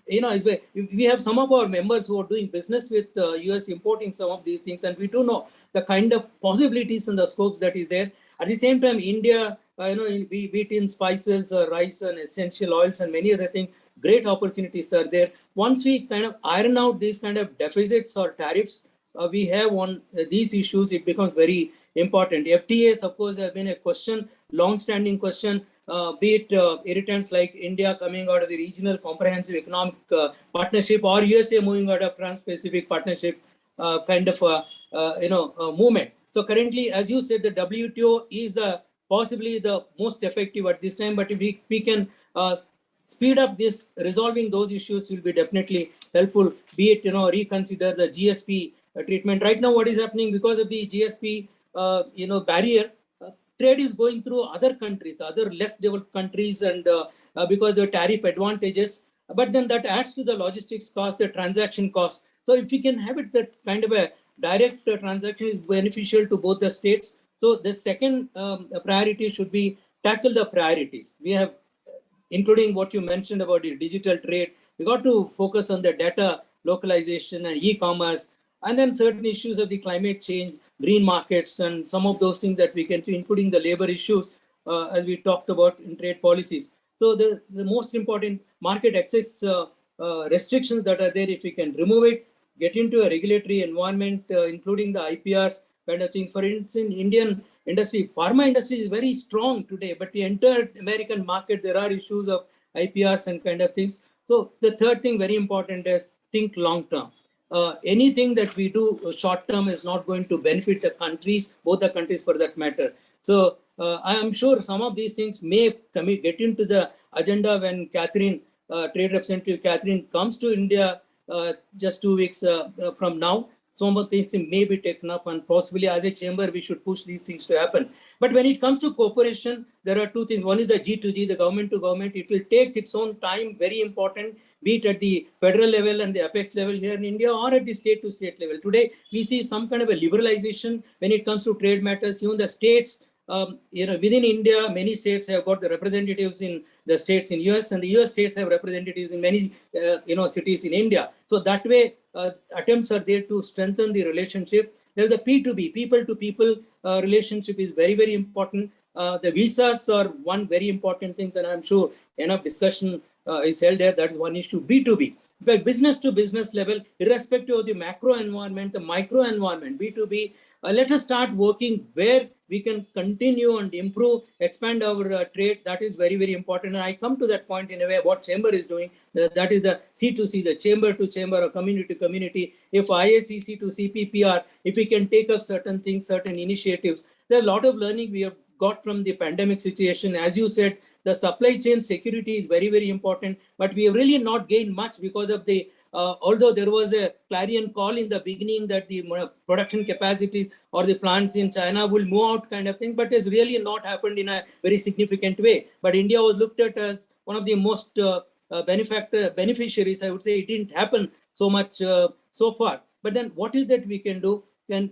We have some of our members who are doing business with US importing some of these things, and we do know the kind of possibilities and the scopes that is there. At the same time, India, be it in spices, rice, and essential oils, and many other things, great opportunities are there. Once we kind of iron out these kind of deficits or tariffs we have on these issues, it becomes very important. FTAs, of course, have been a question, long-standing question, be it irritants like India coming out of the regional comprehensive economic partnership or USA moving out of trans-Pacific partnership kind of movement. So currently, as you said, the WTO is possibly the most effective at this time, but if we can speed up this, resolving those issues will be definitely helpful, be it, reconsider the GSP treatment. Right now, what is happening because of the GSP, barrier, trade is going through other countries, other less developed countries, and because of the tariff advantages, but then that adds to the logistics cost, the transaction cost. So if we can have it, that kind of a direct transaction is beneficial to both the states. So the second priority should be tackle the priorities. We have, including what you mentioned about the digital trade, we got to focus on the data localization and e-commerce, and then certain issues of the climate change, green markets, and some of those things that we can do, including the labor issues, as we talked about in trade policies. So the most important market access restrictions that are there, if we can remove it, get into a regulatory environment, including the IPRs kind of things. For instance, Indian industry, pharma industry is very strong today, but the entire American market, there are issues of IPRs and kind of things. So the third thing very important is think long term. anything that we do short term is not going to benefit the countries, both the countries for that matter. So I am sure some of these things may get into the agenda when Catherine, Trade Representative Catherine, comes to India just 2 weeks from now. Some of these things may be taken up, and possibly as a chamber, we should push these things to happen. But when it comes to cooperation, there are two things. One is the G2G, the government to government. It will take its own time, very important, be it at the federal level and the apex level here in India, or at the state to state level. Today, we see some kind of a liberalization when it comes to trade matters. Even the states, within India, many states have got the representatives in the states in US, and the US states have representatives in many, cities in India. So that way, attempts are there to strengthen the relationship. There's a P2B, people to people relationship is very, very important. The visas are one very important thing, and I'm sure enough discussion is held there. That is one issue. B2B, but business to business level, irrespective of the macro environment, the micro environment, B2B, let us start working where we can continue and improve, expand our trade. That is very, very important. And I come to that point in a way what chamber is doing. That is the C2C, the chamber to chamber or community to community. If IACC to CPPR, if we can take up certain things, certain initiatives, there are a lot of learning we have got from the pandemic situation. As you said, the supply chain security is very, very important, but we have really not gained much because of the although there was a clarion call in the beginning that the production capacities or the plants in China will move out kind of thing, but it's really not happened in a very significant way. But India was looked at as one of the most beneficiaries. I would say it didn't happen so much so far. But then what is that we can do? And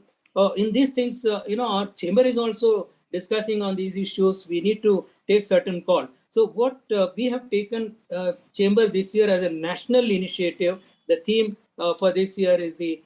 in these things, our chamber is also discussing on these issues. We need to take certain call. So what we have taken chamber this year as a national initiative, the theme for this year is the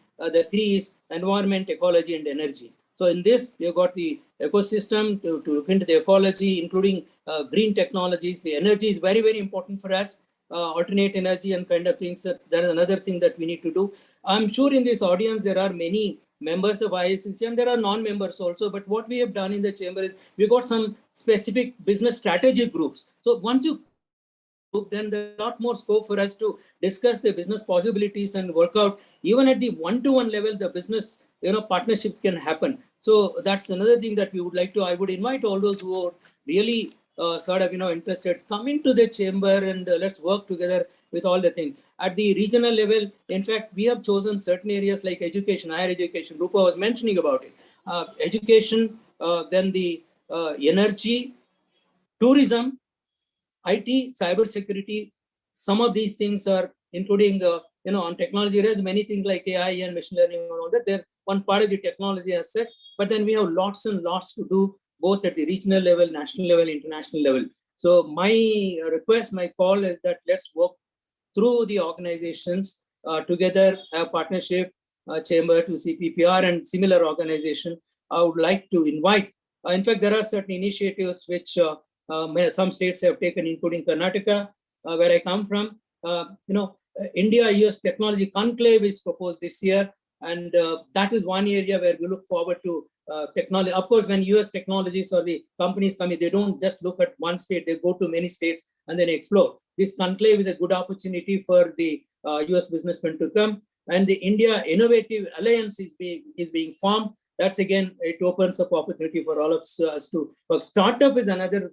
three is environment, ecology, and energy. So in this, you've got the ecosystem to look into the ecology, including green technologies. The energy is very, very important for us, alternate energy and kind of things. That is another thing that we need to do. I'm sure in this audience, there are many members of IACC and there are non-members also. But what we have done in the chamber is we got some specific business strategy groups. So once you then there's a lot more scope for us to discuss the business possibilities and work out. Even at the one-to-one level, the business partnerships can happen. So that's another thing that we would like to. I would invite all those who are really interested, come into the chamber and let's work together with all the things. At the regional level, in fact, we have chosen certain areas like education, higher education. Rupa was mentioning about it. Education, then the energy, tourism, IT, cybersecurity. Some of these things are including, on technology, there's many things like AI and machine learning and all that. They're one part of the technology as said, but then we have lots and lots to do both at the regional level, national level, international level. So my request, my call is that let's work through the organizations together, have partnership, chamber to CPPR and similar organization. I would like to invite, in fact, there are certain initiatives which some states have taken, including Karnataka, where I come from. India-US Technology Conclave is proposed this year. And that is one area where we look forward to technology. Of course, when US technologies or the companies come in, they don't just look at one state, they go to many states and then explore. This conclave is a good opportunity for the US businessmen to come. And the India Innovative Alliance is being formed. That's again, it opens up opportunity for all of us to work. Startup is another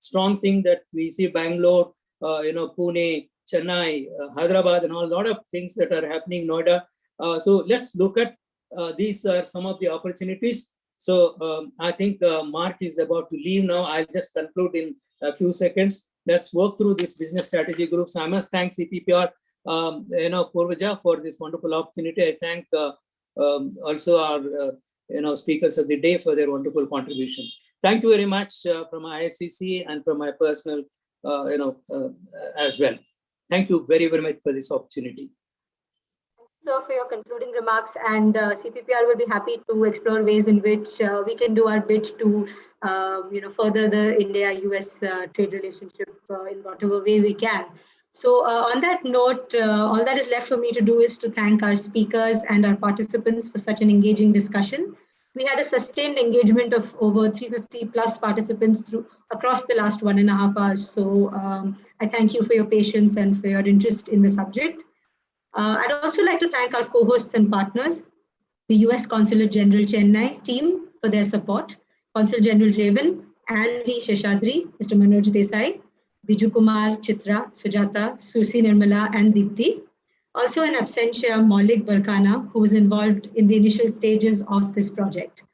strong thing that we see. Bangalore, Pune, Chennai, Hyderabad, and all, a lot of things that are happening, Noida. So let's look at these are some of the opportunities. So I think Mark is about to leave now. I'll just conclude in a few seconds. Let's work through this business strategy groups. I must thank CPPR, Purvaja, for this wonderful opportunity. I thank also our speakers of the day for their wonderful contribution. Thank you very much from IACC and from my personal, as well. Thank you very, very much for this opportunity. So for your concluding remarks, and CPPR will be happy to explore ways in which we can do our bit to, further the India-US trade relationship in whatever way we can. So on that note, all that is left for me to do is to thank our speakers and our participants for such an engaging discussion. We had a sustained engagement of over 350 plus participants across the last 1.5 hours. So I thank you for your patience and for your interest in the subject. I'd also like to thank our co-hosts and partners, the U.S. Consulate General Chennai team for their support, Consul General Raven, and the Sheshadri, Mr. Manoj Desai, Biju Kumar, Chitra, Sujata, Susi Nirmala, and Deepthi. Also in absentia, Maulik Barkana, who was involved in the initial stages of this project.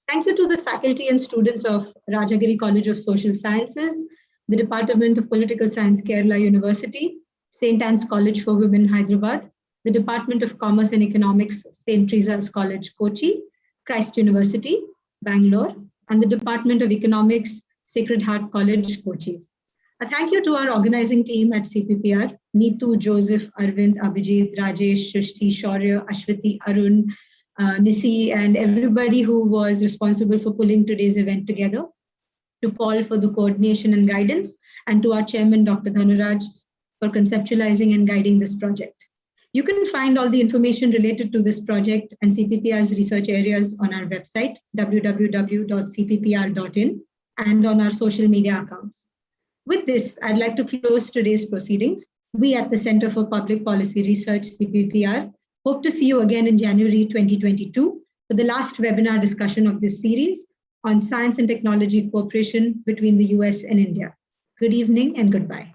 Thank you to the faculty and students of Rajagiri College of Social Sciences, the Department of Political Science, Kerala University, St. Anne's College for Women, Hyderabad, the Department of Commerce and Economics, St. Teresa's College, Kochi, Christ University, Bangalore, and the Department of Economics, Sacred Heart College, Kochi. A thank you to our organizing team at CPPR, Neetu, Joseph, Arvind, Abhijit, Rajesh, Shushti, Shaurya, Ashwati, Arun, Nisi, and everybody who was responsible for pulling today's event together, to Paul for the coordination and guidance, and to our chairman, Dr. Dhanuraj, for conceptualizing and guiding this project. You can find all the information related to this project and CPPR's research areas on our website, www.cppr.in, and on our social media accounts. With this, I'd like to close today's proceedings. We at the Center for Public Policy Research, CPPR, hope to see you again in January 2022 for the last webinar discussion of this series on science and technology cooperation between the US and India. Good evening and goodbye.